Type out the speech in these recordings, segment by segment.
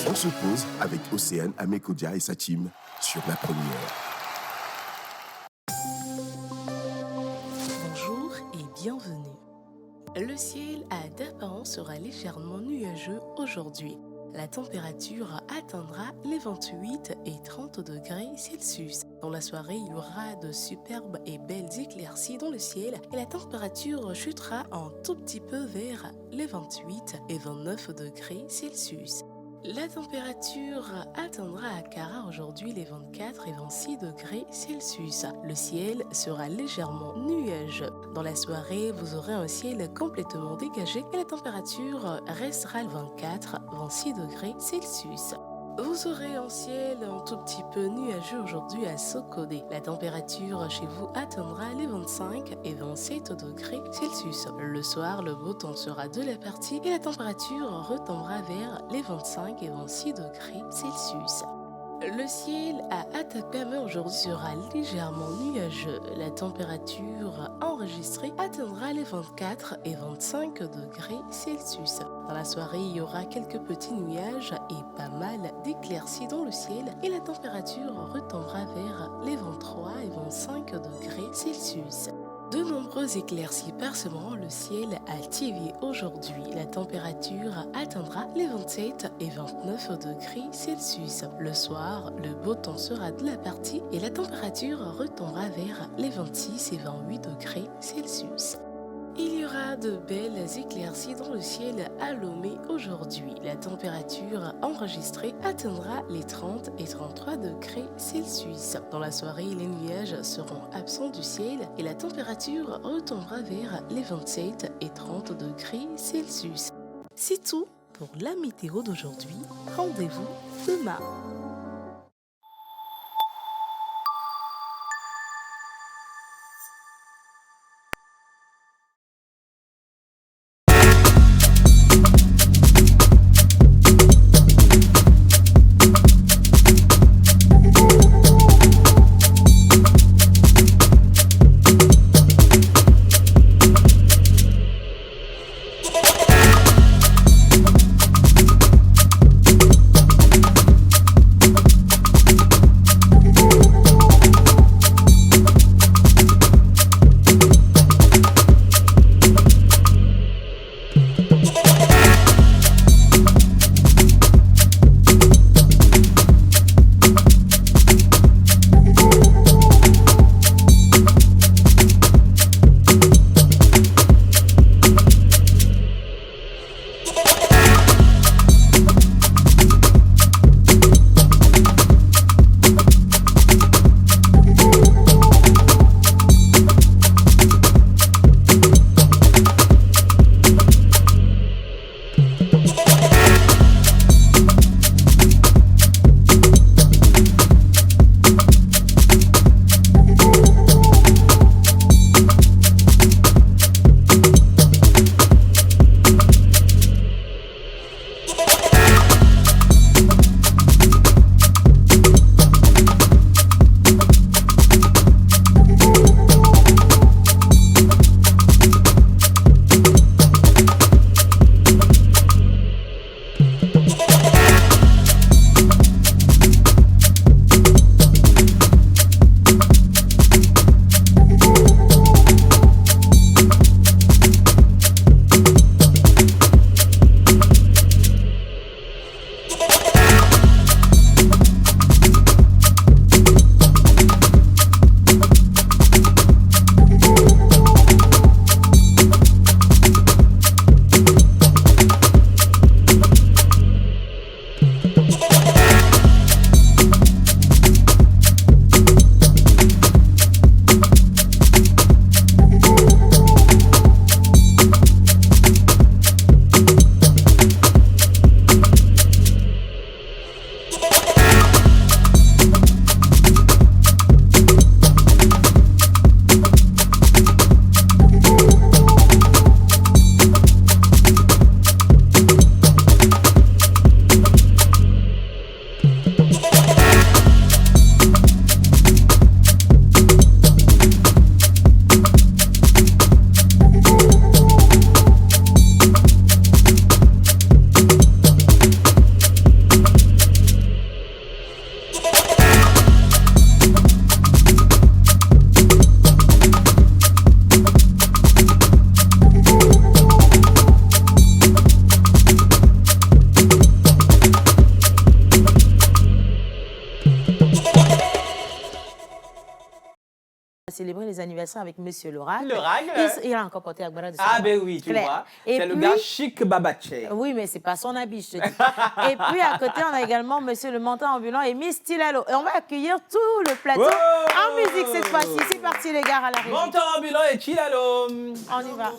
On se pose avec Océane Amekodia et sa team sur la première. Bonjour et bienvenue. Le ciel d'apparence sera légèrement nuageux aujourd'hui. La température atteindra les 28 et 30 degrés Celsius. Dans la soirée, il y aura de superbes et belles éclaircies dans le ciel et la température chutera un tout petit peu vers les 28 et 29 degrés Celsius. La température atteindra à Kara aujourd'hui les 24 et 26 degrés Celsius. Le ciel sera légèrement nuageux. Dans la soirée, vous aurez un ciel complètement dégagé et la température restera 24-26 degrés Celsius. Vous aurez un ciel un tout petit peu nuageux aujourd'hui à Sokodé. La température chez vous atteindra les 25 et 27 degrés Celsius. Le soir, le beau temps sera de la partie et la température retombera vers les 25 et 26 degrés Celsius. Le ciel à Atacama aujourd'hui sera légèrement nuageux. La température enregistrée atteindra les 24 et 25 degrés Celsius. Dans la soirée, il y aura quelques petits nuages et pas mal d'éclaircies dans le ciel et la température retombera vers les 23 et 25 degrés Celsius. De nombreuses éclaircies parsemeront le ciel à Tivi aujourd'hui. La température atteindra les 27 et 29 degrés Celsius. Le soir, le beau temps sera de la partie et la température retombera vers les 26 et 28 degrés Celsius. Il y aura de belles éclaircies dans le ciel à Lomé aujourd'hui. La température enregistrée atteindra les 30 et 33 degrés Celsius. Dans la soirée, les nuages seront absents du ciel et la température retombera vers les 27 et 30 degrés Celsius. C'est tout pour la météo d'aujourd'hui. Rendez-vous demain. célébrer les anniversaires avec Monsieur l'Oracle. L'Oracle. Il a encore porté Agbara de Ah ben oui, tu vois. C'est le gars chic Babaché. Oui, mais c'est pas son habit, je te dis. Et puis à côté, on a également Monsieur le mentor ambulant et Miss Tilalo. Et on va accueillir tout le plateau en musique cette fois-ci. C'est parti les gars à la régie. Mentor ambulant et Tilalo. On y va.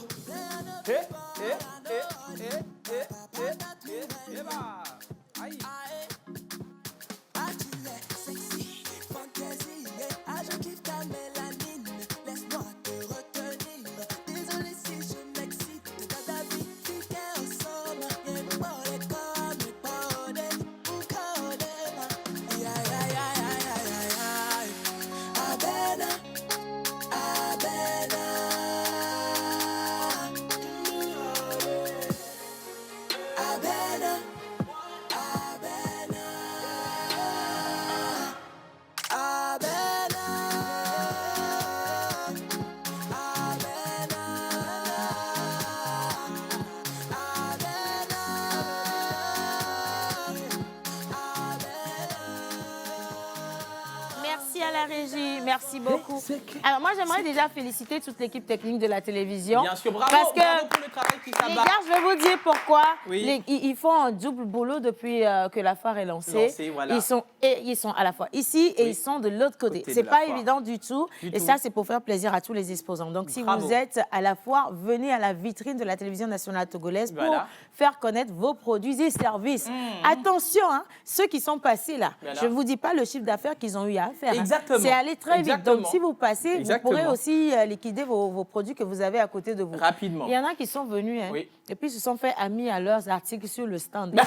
Merci beaucoup. Alors moi, j'aimerais déjà féliciter toute l'équipe technique de la télévision. Bien sûr, bravo, parce que bravo pour le travail qui s'abat. Les gars, je vais vous dire pourquoi. Oui. Ils font un double boulot depuis que la foire est lancée. Voilà. Ils sont à la fois ici et ils sont de l'autre côté. C'est pas évident du tout. Ça, c'est pour faire plaisir à tous les exposants. Donc, si vous êtes à la foire, venez à la vitrine de la télévision nationale togolaise pour faire connaître vos produits et services. Attention, hein, ceux qui sont passés là, je ne vous dis pas le chiffre d'affaires qu'ils ont eu à faire. Exactement. C'est allé très vite. Donc, si vous passez, Exactement. vous pourrez aussi liquider vos produits que vous avez à côté de vous. Rapidement. Il y en a qui sont venus et puis se sont fait amis à leurs articles sur le stand.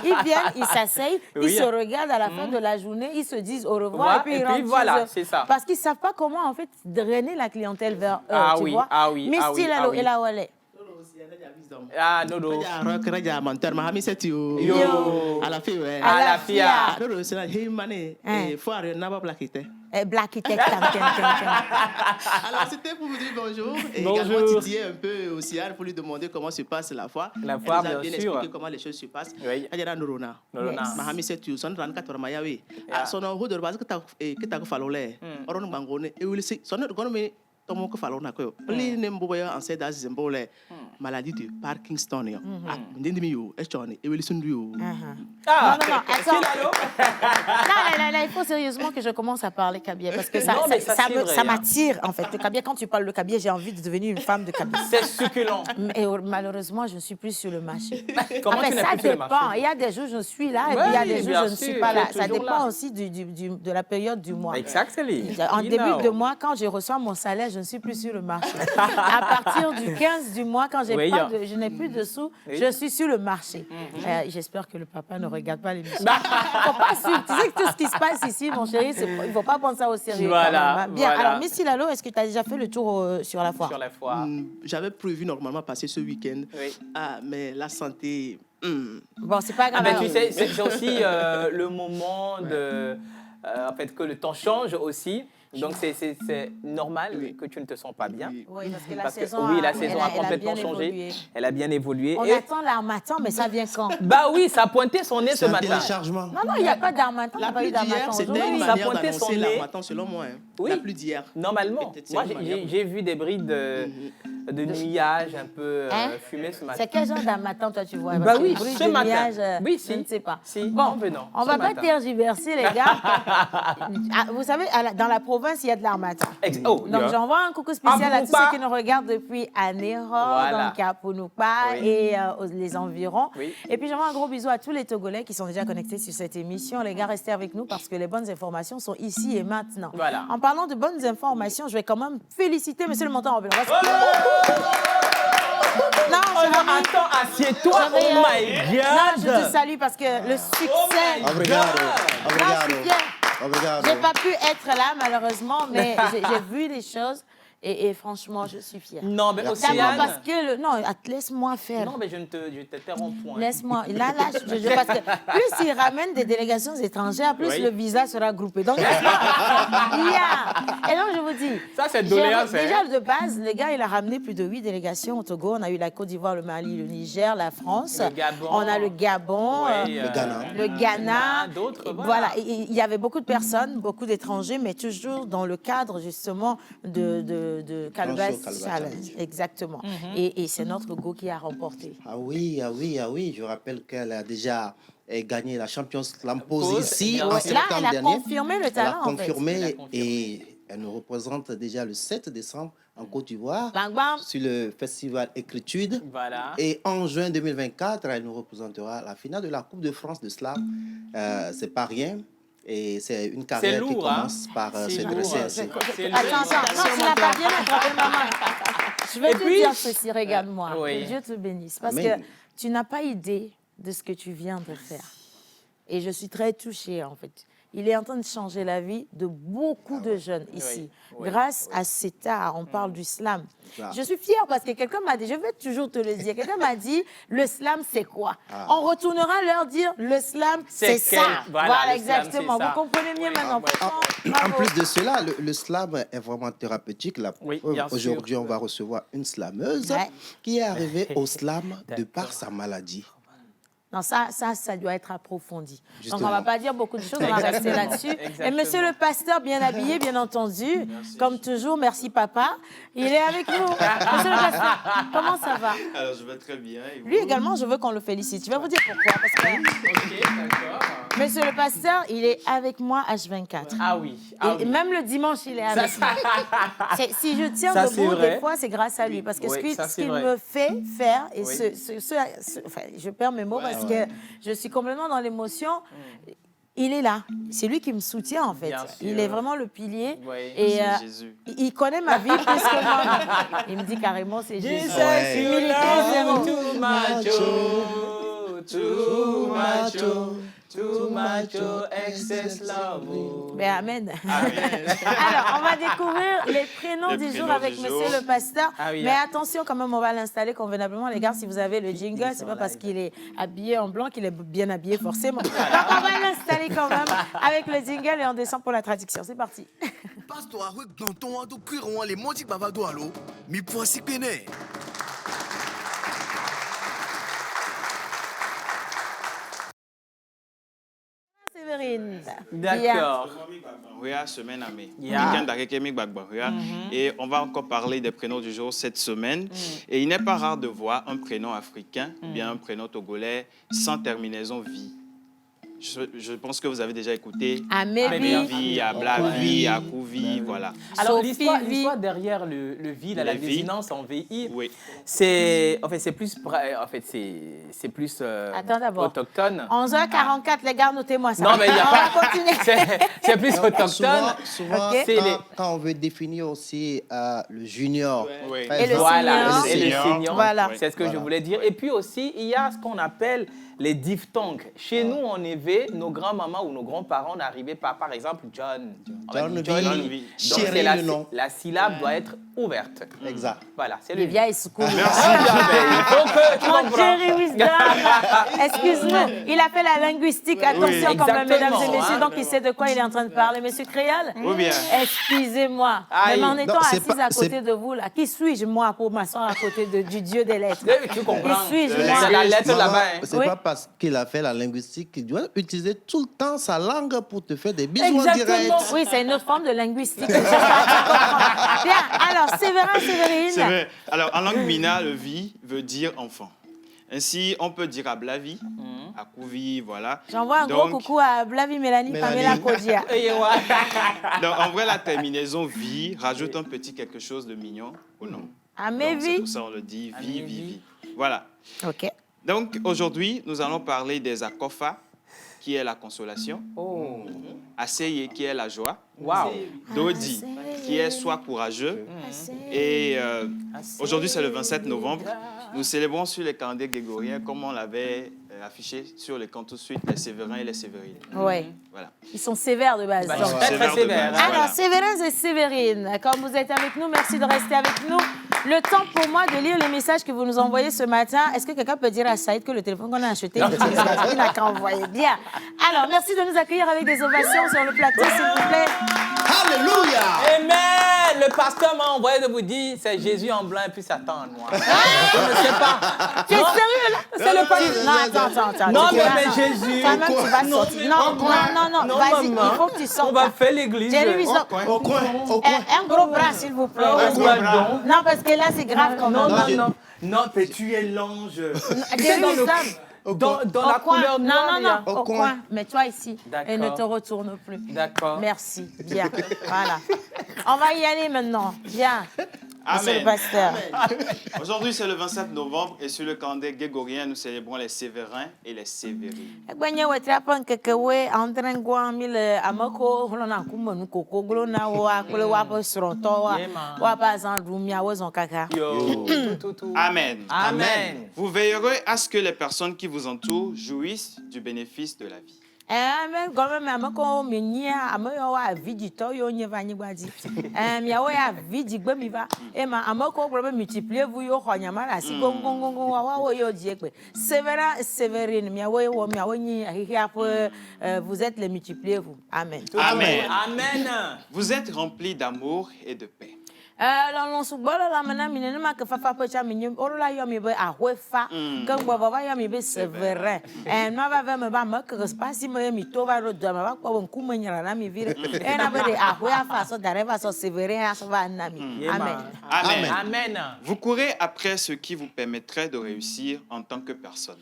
Ils viennent, ils s'asseyent, ils se regardent à la fin de la journée, ils se disent au revoir et puis ils rentrent voilà, chez eux. c'est ça. Parce qu'ils ne savent pas comment en fait drainer la clientèle vers eux, tu vois. Mais style, et la Wale. Ah, Nodo. Yo. À la fille. Black Tech. Alors, c'était pour vous dire bonjour. Et également titiller un peu Océane pour lui demander comment se passe la foire. La foire, bien bien sûr. expliqué comment les choses se passent. Oui. Il y a Norona. Mahami, c'est tu. Son 34 mayawi. Son roue de base que tu as fallu. Oron Bangone. Et il sait. Son autre mais tomo ko falona ko pli nemboya en seda zembole maladie de Parkinson yo ndimi yo echoni e weli sundu yo non, attends. Là, il faut sérieusement que je commence à parler cabiais parce que ça m'attire en fait. Le cabiais, quand tu parles de cabiais, j'ai envie de devenir une femme de cabiais. C'est succulent. Et malheureusement, je ne suis plus sur le marché. Comment tu n'es plus sur le marché? Il y a des jours je suis là et puis il y a des jours je ne suis pas là. Ça dépend aussi de la période du mois. Exactement. En début de mois, quand je reçois mon salaire, je ne suis plus sur le marché. À partir du 15 du mois, quand je n'ai plus de sous, je suis sur le marché. J'espère que le papa ne regarde pas l'émission. Faut pas suivre. Tu sais que tout ce qui se passe ici, mon chéri, il ne faut pas prendre ça au sérieux. Voilà. Bien. Alors, Miss Lalo, est-ce que tu as déjà fait le tour sur la foire? Sur la foire. J'avais prévu normalement passer ce week-end. Mais la santé... Bon, c'est pas grave. Ben, tu sais, c'est aussi le moment en fait, que le temps change aussi. Donc, c'est normal que tu ne te sens pas bien. Oui, parce que la saison a complètement changé. Elle a bien évolué. On attend l'harmattan, mais ça vient quand? Bah oui, ça a pointé son nez ce matin. Téléchargement. Non, il n'y a pas d'harmattan. La pluie d'hier, c'était une manière d'annoncer l'harmattan selon moi. Oui. La pluie d'hier. Normalement. Moi, j'ai vu des brides de nuages un peu fumés ce matin. C'est quel genre d'harmattan, toi, tu vois? Bah oui, ce matin. Nuages, Oui, si. je ne sais pas. Si. Bon, on ne va pas tergiverser, les gars. Vous savez, dans la province, il y a de l'harmattan. Donc, j'envoie un coucou spécial à tous ceux qui nous regardent depuis Anéro, donc à Pounoupa et les environs. Oui. Et puis, j'envoie un gros bisou à tous les Togolais qui sont déjà connectés sur cette émission. Les gars, restez avec nous parce que les bonnes informations sont ici et maintenant. Voilà. En parlant de bonnes informations, je vais quand même féliciter Monsieur le Mentor ambulant. Non, attends, assieds-toi, oh my God! Non, je te salue parce que le succès... Obrigado. Non, je suis fière. J'ai pas pu être là, malheureusement, mais j'ai vu des choses. Et franchement, je suis fière. Non, mais D'abord Océane... parce que... Non, laisse-moi faire. Non, mais je t'interromps point. Laisse-moi. Là, parce que plus il ramène des délégations étrangères, plus le visa sera groupé. Donc, il y a... Et donc, je vous dis... Ça, c'est doléance. Déjà, de base, le gars, il a ramené plus de 8 délégations au Togo. On a eu la Côte d'Ivoire, le Mali, le Niger, la France. Le Gabon. On a le Gabon, le Ghana. D'autres, voilà. Il y avait beaucoup de personnes, beaucoup d'étrangers, mais toujours dans le cadre, justement, de Calvas Challenge. Exactement. Et c'est notre Go qui a remporté. Ah oui. Je rappelle qu'elle a déjà gagné la Champions Slam Pose ici en septembre Là, elle a dernier. confirmé le talent. Elle a confirmé et elle nous représente déjà le 7 décembre en Côte d'Ivoire sur le festival Écritude. Voilà. Et en juin 2024, elle nous représentera à la finale de la Coupe de France de Slam. C'est pas rien. Et c'est une carrière qui commence par se dresser ainsi. Attends, non, tu n'as pas bien attrapé maman. Je vais te dire ceci, regarde-moi. Que Dieu te bénisse. Parce que tu n'as pas idée de ce que tu viens de faire. Et je suis très touchée, en fait. Il est en train de changer la vie de beaucoup de jeunes ici. Grâce à cet art, on parle du slam. Je suis fière parce que quelqu'un m'a dit, je vais toujours te le dire, quelqu'un m'a dit, le slam, c'est quoi? On retournera leur dire, le slam, c'est ça. Voilà, exactement. Vous comprenez mieux maintenant. En plus de cela, le slam est vraiment thérapeutique. Aujourd'hui, on va recevoir une slameuse qui est arrivée au slam de par sa maladie. Non, ça doit être approfondi. Justement. Donc, on ne va pas dire beaucoup de choses, on va rester là-dessus. Et monsieur le pasteur, bien habillé, bien entendu, comme toujours, merci papa, il est avec nous. Monsieur le pasteur, comment ça va? Alors, je vais très bien. Lui également, je veux qu'on le félicite. Je vais vous dire pourquoi. Parce que... Ok, d'accord. Monsieur le pasteur, il est avec moi H24. Ah oui. Et même le dimanche, il est avec moi. Si je tiens debout, des fois, c'est grâce à lui. Parce que ce qu'il me fait faire, et enfin, je perds mes mots parce que je suis complètement dans l'émotion. Il est là. C'est lui qui me soutient, en fait. Il est vraiment le pilier. Et il connaît ma vie plus que moi. Il me dit carrément, c'est Jésus. Humilité zéro. Too macho, excess love. Mais amen. Alors, on va découvrir les prénoms du jour avec monsieur le pasteur. Mais attention, quand même, on va l'installer convenablement. Les gars, si vous avez le jingle, c'est pas parce qu'il est habillé en blanc qu'il est bien habillé, forcément. Donc, on va l'installer quand même avec le jingle et on descend pour la traduction. C'est parti. Pasteur, D'accord. Et on va encore parler des prénoms du jour cette semaine. Et il n'est pas rare de voir un prénom africain, bien un prénom togolais, sans terminaison vie. Je pense que vous avez déjà écouté Amévi, Ablavi, Akouvi, voilà. Alors, l'histoire derrière le vie, la désinence en VI, c'est plus Attends d'abord. autochtone. 11h44, les gars, notez-moi ça. Non, mais il n'y a pas... C'est plus autochtone. Souvent quand on veut définir aussi le junior. Et le senior. Voilà. C'est ce que je voulais dire. Et puis aussi, il y a ce qu'on appelle les diphtongues. Chez nous, on avait nos grands-mamans ou nos grands-parents n'arrivaient pas. Par exemple, John. Donc, la syllabe doit être ouverte. Exact. Voilà, c'est le le vieil school. Merci. Il faut que tu comprends. Jerry Wisdom. Excuse-moi, il a fait la linguistique. Attention quand même, mesdames et messieurs. Donc, il sait de quoi il est en train de parler. Monsieur Créole, excusez-moi. Même en étant assise à côté de vous, là, qui suis-je, moi, pour m'asseoir à côté du Dieu des lettres? Tu comprends. Qui suis-je, moi? C'est la lettre là-bas. C'est pas parce qu'il a fait la linguistique qu'il doit utiliser tout le temps sa langue pour te faire des bisous en direct. Oui, c'est une autre forme de linguistique. Bien, alors, Séverine. Alors, en langue mina, le vie veut dire enfant. Ainsi, on peut dire à Blavi, à Kouvi, voilà. J'envoie un gros coucou à Blavi Mélanie. Pamela Kodia. Donc, en vrai, la terminaison vie rajoute un petit quelque chose de mignon ou non? C'est pour ça on le dit vie. Voilà. OK. Donc, aujourd'hui, nous allons parler des Akofa, qui est la consolation. Aseye, qui est la joie. Wow. Dodi, qui est soit courageux. Et aujourd'hui, c'est le 27 novembre. Nous célébrons sur les calendriers grégoriens, comme on l'avait affiché sur l'écran tout de suite les Sévérins et les Sévérines. Oui. Voilà. Ils sont sévères de base. Ils sont très sévères. Alors, Sévérins et Sévérines, comme vous êtes avec nous, merci de rester avec nous. Le temps pour moi de lire les messages que vous nous envoyez ce matin. Est-ce que quelqu'un peut dire à Saïd que le téléphone qu'on a acheté, il n'a qu'à envoyer bien. Alors, merci de nous accueillir avec des ovations sur le plateau, s'il vous plaît. Alléluia. Amen. Le pasteur m'a envoyé de vous dire, c'est Jésus en blanc et puis Satan en noir. Je ne sais pas. Tu es sérieux, là? C'est le pasteur. Non, attends. Non, mais Jésus. Toi-même, tu vas sortir. Non, vas-y, il faut que tu sortes. On va faire l'église. Au coin. Un gros bras, s'il vous plaît. Non, parce que là, c'est grave quand même. Non, mais tu es l'ange. Dans la couleur noire. Non, au coin. Mets-toi ici. D'accord. Et ne te retourne plus. D'accord. Merci. Bien. Voilà. On va y aller maintenant. Bien. Monsieur le pasteur. Aujourd'hui, c'est le 27 novembre et sur le calendrier grégorien, nous célébrons les Sévérins et les Sévérines. Amen. Amen. Vous veillerez à ce que les personnes qui vous entourent jouissent du bénéfice de la vie. Vous êtes les multipliés, vous. Amen. Amen. Amen. Vous êtes remplis d'amour et de paix. Amen. Vous courez après ce qui vous permettrait de réussir en tant que personne.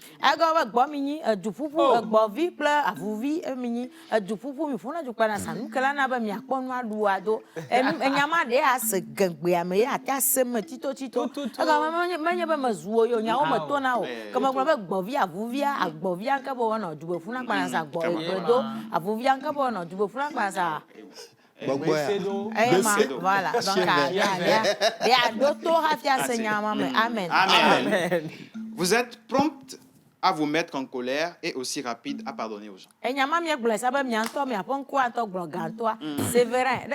Voilà. Amen. Amen. Vous êtes prompte à vous mettre en colère et aussi rapide à pardonner aux gens. C'est vrai.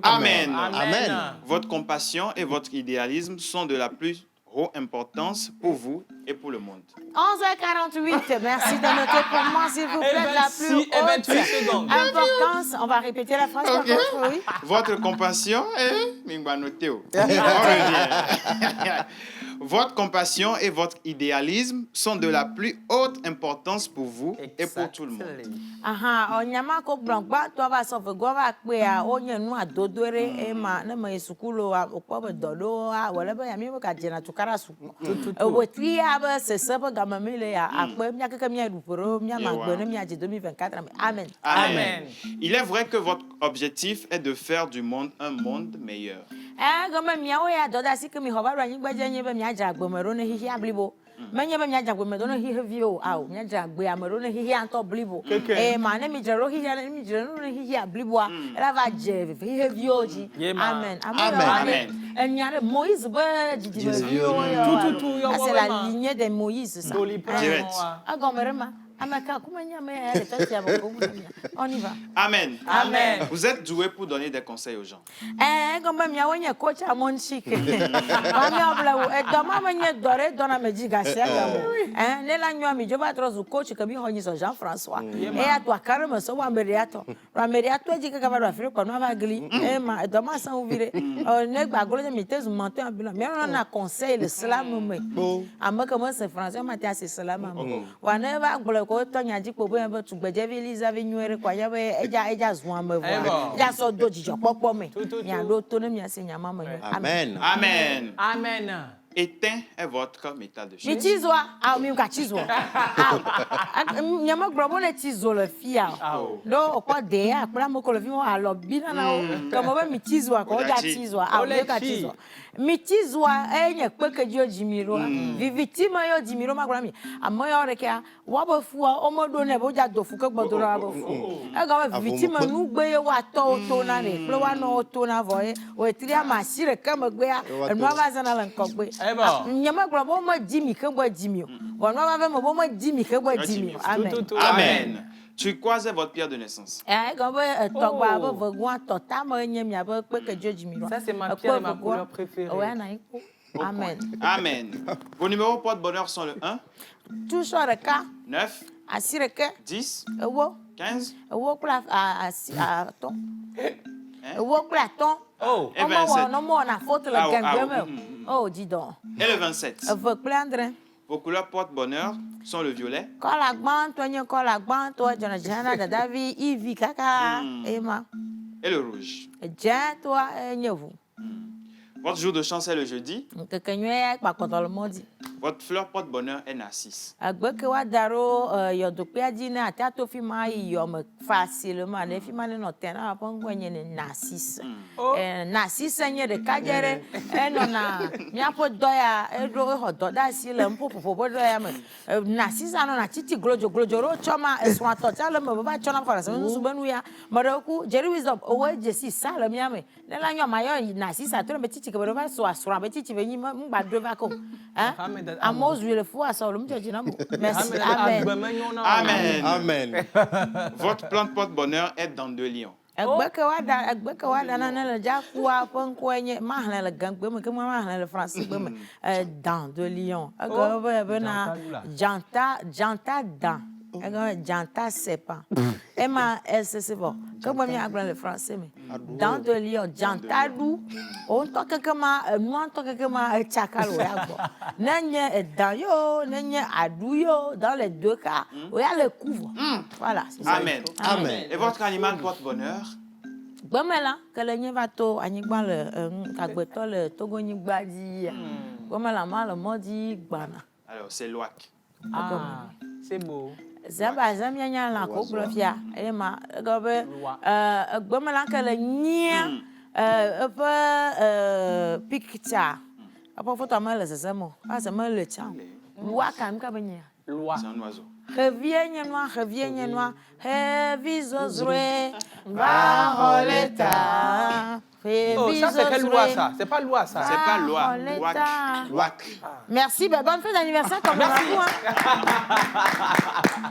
Amen. Amen. Votre compassion et votre idéalisme sont de la plus haute importance pour vous et pour le monde. 11h48, merci de noter pour moi, s'il vous plaît, de la plus haute importance. On va répéter la phrase par contre, oui. Votre compassion Votre compassion et votre idéalisme sont de la plus haute importance pour vous et pour tout le monde. Amen. Amen. Il est vrai que votre objectif est de faire du monde un monde meilleur. C'est la lignée de Moïse, ça. On y va. Amen. Amen. Vous êtes doué pour donner des conseils aux gens. Amen. Amen. Amen. Éteint est votre métal de chance. Michizwa, ah, mimka chizwa. Ah, nyama grobo le chizo le fia. Do kwa dea, kwa moko le fia alo bina na o. Kamo be michizwa ko ja chizwa. Ah, mimka chizwa. Michizwa enye kweke jo jimiro. Vivitima yo jimiro magura mi. Amoyo rekia wabo fuwa omodo ne boja dofu ke gbodoro abo fu. E ga vivitima nu gbe wa to na ne. Flo wa no to na voye. O etri ama sire kama gbe ya. Enu aba zana la nkogbe. Nyama grobo mo jimi ke gbo jimi. Wo no ba mo mo jimi ke gbo jimi. Amen. Amen. Tu croisais votre pierre de naissance. Ça, c'est ma pierre et ma couleur préférée. Amen. Amen. Vos numéros porte-bonheur sont le 1, 9, 10, 15 et 27. Et le 27. Vos couleurs porte-bonheur sont le violet. Et le rouge. Votre jour de chance est le jeudi. Votre fleur porte-bonheur est narcisse. Amen. Amen. Votre plante porte-bonheur est dandelion. Janta sepa. Emma c'est bon. Comment on apprend le français mais dans de lion janta dou on toque kama moi toque kama chakalo ya go. Nanye dayo nanye adouyo dans les deux cas. Il y a le couvre. Voilà, c'est ça. Amen. Amen. Et votre animal porte-bonheur? Bomela que le nyevato anigba le kagbeto le togo nyigba di. Bomela mal modi gbana. Alors c'est l'ouac. Ah, c'est beau. Zaba zamia la ko blofia ema gobe gbomala kala nia picture apa photo amala zazamo azama le chan loi kam ka banya Loi. C'est un oiseau. revienne noir heavy varoleta. Oh, ça c'est quelle loi ça? C'est pas loi ça. C'est pas loi. Ouac. Merci, bonne fête d'anniversaire comme vous.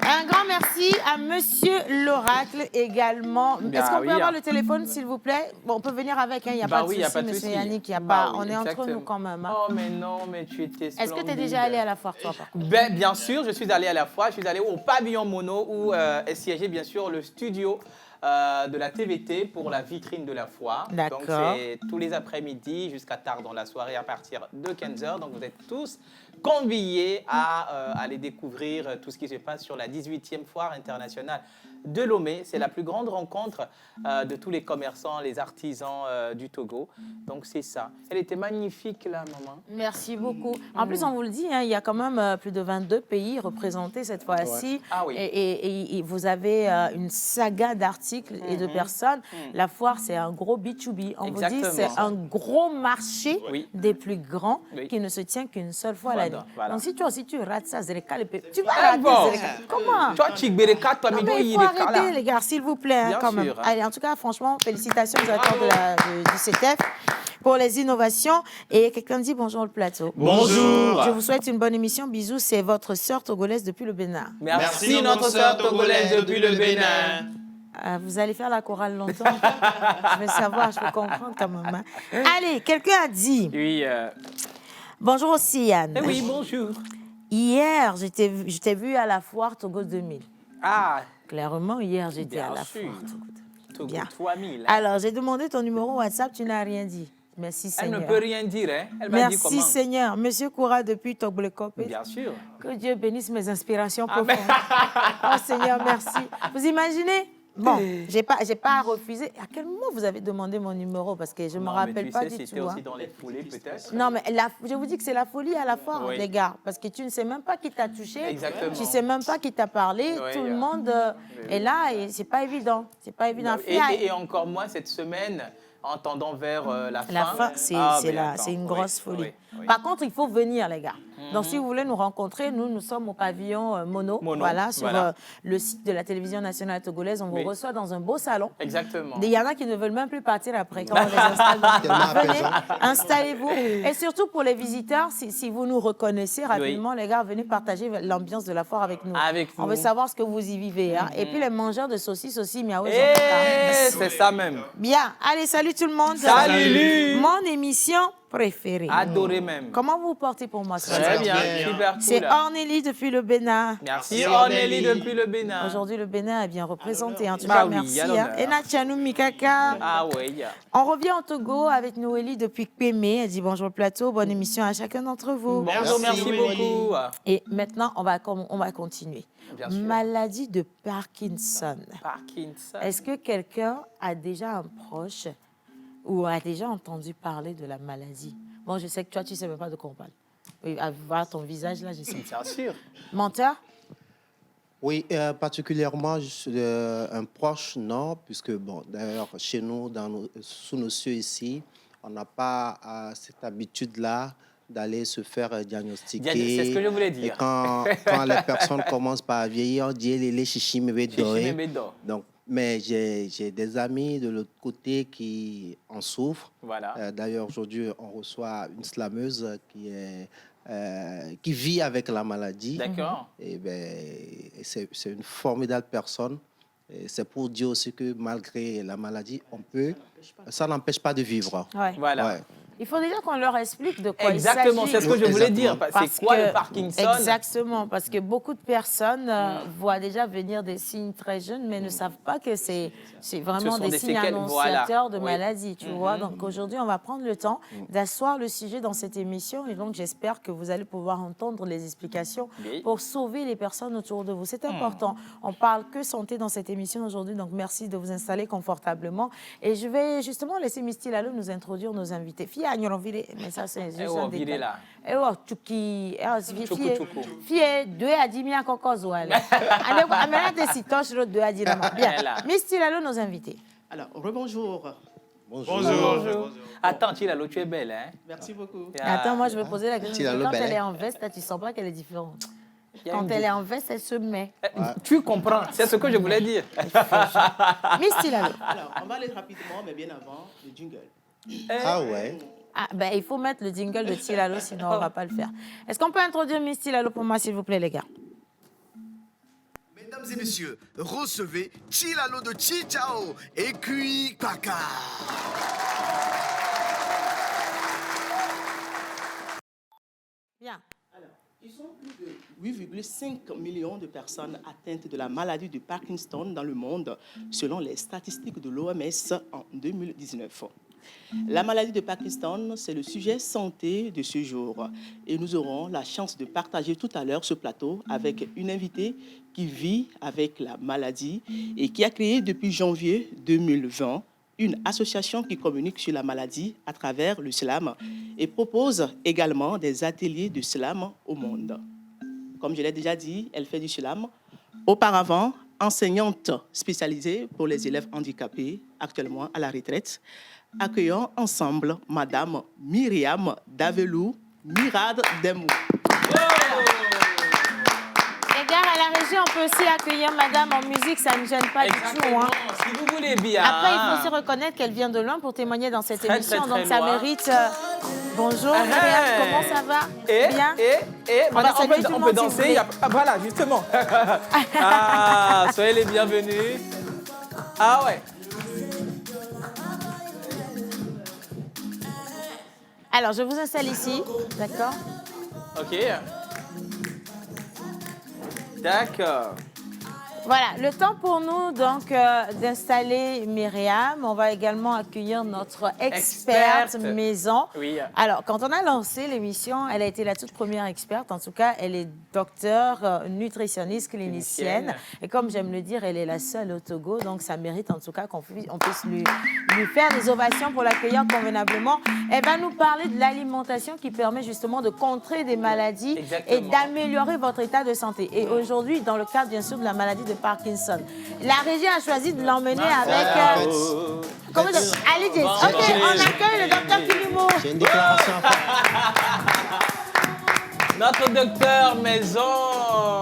Un grand merci à Monsieur l'Oracle également. Est-ce qu'on peut avoir le téléphone s'il vous plaît? Bon, on peut venir avec, il n'y a pas de souci, Monsieur Yannick, il y a pas. On est entre nous quand même. Oh mais non, mais tu étais splendide. Est-ce que tu es déjà allé à la foire toi? Bien sûr, je suis allé à la foire. Je suis allé au pavillon Mono où est siégé bien sûr le studio de la TVT pour la vitrine de la foire. Donc c'est tous les après-midi jusqu'à tard dans la soirée à partir de 15h. Donc vous êtes tous conviés à aller découvrir tout ce qui se passe sur la 18e foire internationale de Lomé. C'est la plus grande rencontre de tous les commerçants, les artisans du Togo. Donc c'est ça. Elle était magnifique là, maman. Merci beaucoup. En plus, on vous le dit, hein, il y a quand même plus de 22 pays représentés cette fois-ci. Ouais. Ah oui. Et vous avez une saga d'articles et de personnes. La foire, c'est un gros B2B. On vous dit, c'est un gros marché des plus grands qui ne se tient qu'une seule fois l'année. Voilà. Donc si toi aussi tu rates ça, Zereka, tu vas rater Zereka. Comment? Toi, Chigbereka, toi, non, mais il faut arrêter, les gars, s'il vous plaît, hein, quand même. Allez, en tout cas, franchement, félicitations aux directeurs du CETEF pour les innovations. Et quelqu'un dit bonjour le plateau. Bonjour. Je vous souhaite une bonne émission. Bisous, c'est votre sœur togolaise depuis le Bénin. Merci notre sœur togolaise depuis le Bénin. Vous allez faire la chorale longtemps. Je vais savoir, je vais comprendre quand même. Hein. Allez, quelqu'un a dit. Oui. Bonjour aussi, Yann. Eh oui, bonjour. Hier, je t'ai vu à la foire Togo 2000. Ah. Clairement, hier, j'étais à la foire Togo Bien. 3000. Alors, j'ai demandé ton numéro WhatsApp, tu n'as rien dit. Merci, Seigneur. Elle ne peut rien dire, hein. Elle m'a dit comment. Merci, Seigneur. Monsieur Koura, depuis Togo-le-Copé. Bien sûr. Que Dieu bénisse mes inspirations profondes. Oh, Seigneur, merci. Vous imaginez? Bon, j'ai pas refusé. À quel moment vous avez demandé mon numéro? Parce que je ne me rappelle pas du tout. C'était aussi dans les foulées, peut-être. Non, mais je vous dis que c'est la folie à la foire, les gars. Parce que tu ne sais même pas qui t'a touché. Exactement. Tu ne sais même pas qui t'a parlé. Tout le monde est là et c'est pas évident. C'est pas évident. Et encore moins cette semaine, en tendant vers la fin. La fin, c'est une grosse folie. Par contre, il faut venir, les gars. Donc, si vous voulez nous rencontrer, nous sommes au pavillon Mono. Voilà, sur le site de la télévision nationale togolaise. On vous reçoit dans un beau salon. Exactement. Il y en a qui ne veulent même plus partir après quand on les installe. Venez, installez-vous. Et surtout pour les visiteurs, si vous nous reconnaissez rapidement, les gars, venez partager l'ambiance de la foire avec nous. On veut savoir ce que vous y vivez. Hein. Et puis les mangeurs de saucisses aussi, miaoué. C'est ça même. Bien. Allez, salut tout le monde. Salut. Mon émission préférée. Adoré même. Comment vous vous portez pour moi ce matin? Très bien, super cool. C'est Ornélie depuis le Bénin. Merci Ornélie depuis le Bénin. Aujourd'hui, le Bénin est bien représenté. En tout cas, merci. Ena Tchanou Mikaka. Ah oui. On revient au Togo avec Noélie depuis Pémé. Elle dit bonjour plateau, bonne émission à chacun d'entre vous. Bonjour, merci beaucoup. Et maintenant, on va continuer. Maladie de Parkinson. Est-ce que quelqu'un a déjà un proche ou a déjà entendu parler de la maladie? Bon, je sais que toi, tu ne sais même pas de quoi on parle. Oui, à voir ton visage, là, je sais. Bien sûr. Menteur? Oui, particulièrement un proche, non, puisque, bon, d'ailleurs, chez nous, sous nos cieux ici, on n'a pas cette habitude-là d'aller se faire diagnostiquer. C'est ce que je voulais dire. Et quand les personnes commencent par vieillir, on dit les chichimébé dorés. Donc, mais j'ai des amis de l'autre côté qui en souffrent. Voilà. D'ailleurs, aujourd'hui, on reçoit une slameuse qui vit avec la maladie. D'accord. Et c'est une formidable personne. C'est pour dire aussi que malgré la maladie, ça n'empêche pas de vivre. Ouais. Voilà. Ouais. Il faut déjà qu'on leur explique de quoi il s'agit. Exactement, c'est ce que je voulais dire. C'est quoi le Parkinson? Exactement, parce que beaucoup de personnes voient déjà venir des signes très jeunes, mais ne savent pas que c'est vraiment des signes annonciateurs de maladie, tu vois. Donc aujourd'hui, on va prendre le temps d'asseoir le sujet dans cette émission et donc j'espère que vous allez pouvoir entendre les explications pour sauver les personnes autour de vous. C'est important. On parle que santé dans cette émission aujourd'hui, donc merci de vous installer confortablement. Et je vais justement laisser Misty Lalo nous introduire nos invités. Mais ça, c'est juste un détail. Et oh, Tchouki, fille, 2 à 10 000 cocos. Allez, bien. Misty Lalo, nos invités. Alors, rebonjour. Bonjour. Attends, Tilalo, tu es belle, hein? Merci beaucoup. Attends, moi, je vais poser la question. Quand elle est en veste, tu ne sens pas qu'elle est différente. Quand elle est en veste, elle se met. Tu comprends, c'est ce que je voulais dire. Misty Lalo. Alors, on va aller rapidement, mais bien avant, le jingle. Ah ouais. Il faut mettre le jingle de Tilalo, sinon on ne va pas le faire. Est-ce qu'on peut introduire Miss Tilalo pour moi, s'il vous plaît, les gars? Mesdames et messieurs, recevez Tilalo de Chichao et Kui Kaka. Bien. Alors, ils sont plus de 8,5 millions de personnes atteintes de la maladie de Parkinson dans le monde, selon les statistiques de l'OMS en 2019. La maladie de Parkinson, c'est le sujet santé de ce jour. Et nous aurons la chance de partager tout à l'heure ce plateau avec une invitée qui vit avec la maladie et qui a créé depuis janvier 2020 une association qui communique sur la maladie à travers le slam et propose également des ateliers de slam au monde. Comme je l'ai déjà dit, elle fait du slam. Auparavant, enseignante spécialisée pour les élèves handicapés, actuellement à la retraite. Accueillons ensemble Madame Myriam Davelou Mirade Demou. Les gars, à la régie, on peut aussi accueillir Madame en musique, ça ne gêne pas du tout. Hein. Si vous voulez bien. Après, il faut aussi reconnaître qu'elle vient de loin pour témoigner dans cette émission, donc ça mérite. Bonjour, Myriam, comment ça va? Bien. On peut danser. Voilà, justement. Soyez les bienvenus. Ah ouais. Alors, je vous installe ici, d'accord? Ok. D'accord. Voilà, le temps pour nous donc d'installer Myriam. On va également accueillir notre experte maison. Oui. Alors, quand on a lancé l'émission, elle a été la toute première experte. En tout cas, elle est docteure, nutritionniste, clinicienne. Et comme j'aime le dire, elle est la seule au Togo. Donc, ça mérite en tout cas qu'on puisse lui faire des ovations pour l'accueillir convenablement. Elle va nous parler de l'alimentation qui permet justement de contrer des maladies et d'améliorer votre état de santé. Et aujourd'hui, dans le cadre bien sûr de la maladie de Parkinson, la régie a choisi de l'emmener avec... Comment dire? Allez, Jess. Ok, on accueille le docteur Kilimo. J'ai une déclaration à faire. Notre docteur maison.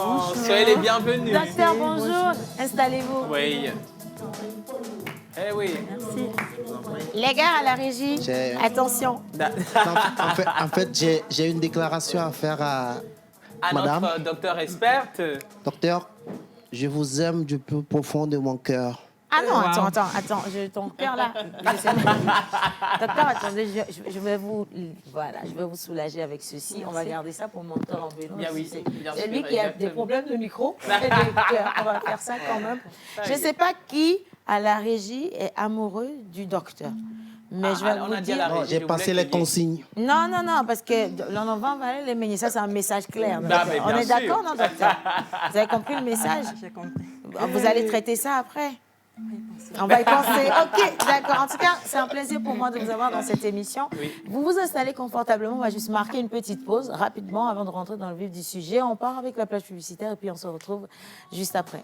Bonjour. Soyez les bienvenus. Docteur, bonjour. Installez-vous. Oui. Eh oui. Merci. Les gars à la régie, attention. En fait, j'ai une déclaration à faire à madame. Notre docteur experte. Docteur, je vous aime du plus profond de mon cœur. Ah non, attends, ton cœur là. Docteur, attendez, je vais vous soulager avec ceci. Merci. On va garder ça pour mon docteur en vélo. Bien oui, c'est lui qui a des problèmes de micro et de cœur. On va faire ça quand même. Je ne sais pas qui à la régie est amoureux du docteur. Mais je vais vous dire... J'ai passé les consignes. Non, parce que l'enfant va les mener. Ça, c'est un message clair. On est d'accord, non, docteur? Vous avez compris le message? J'ai compris. Vous allez traiter ça après? On va y penser. OK, d'accord. En tout cas, c'est un plaisir pour moi de vous avoir dans cette émission. Oui. Vous vous installez confortablement. On va juste marquer une petite pause rapidement avant de rentrer dans le vif du sujet. On part avec la plage publicitaire et puis on se retrouve juste après.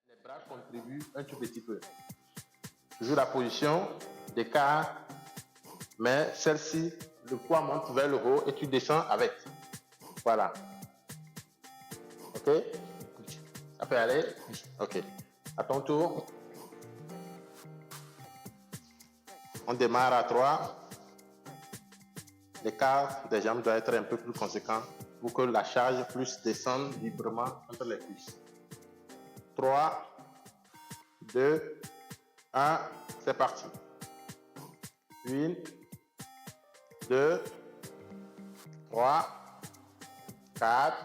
Les bras contribuent un tout petit peu. Toujours la position d'écart, mais celle-ci, le poids monte vers le haut et tu descends avec. Voilà. Ok? Ça peut aller? Ok. À ton tour. On démarre à 3. L'écart des jambes doit être un peu plus conséquent pour que la charge puisse descendre librement entre les cuisses. 3, 2, 1, c'est parti. 1, 2, 3, 4,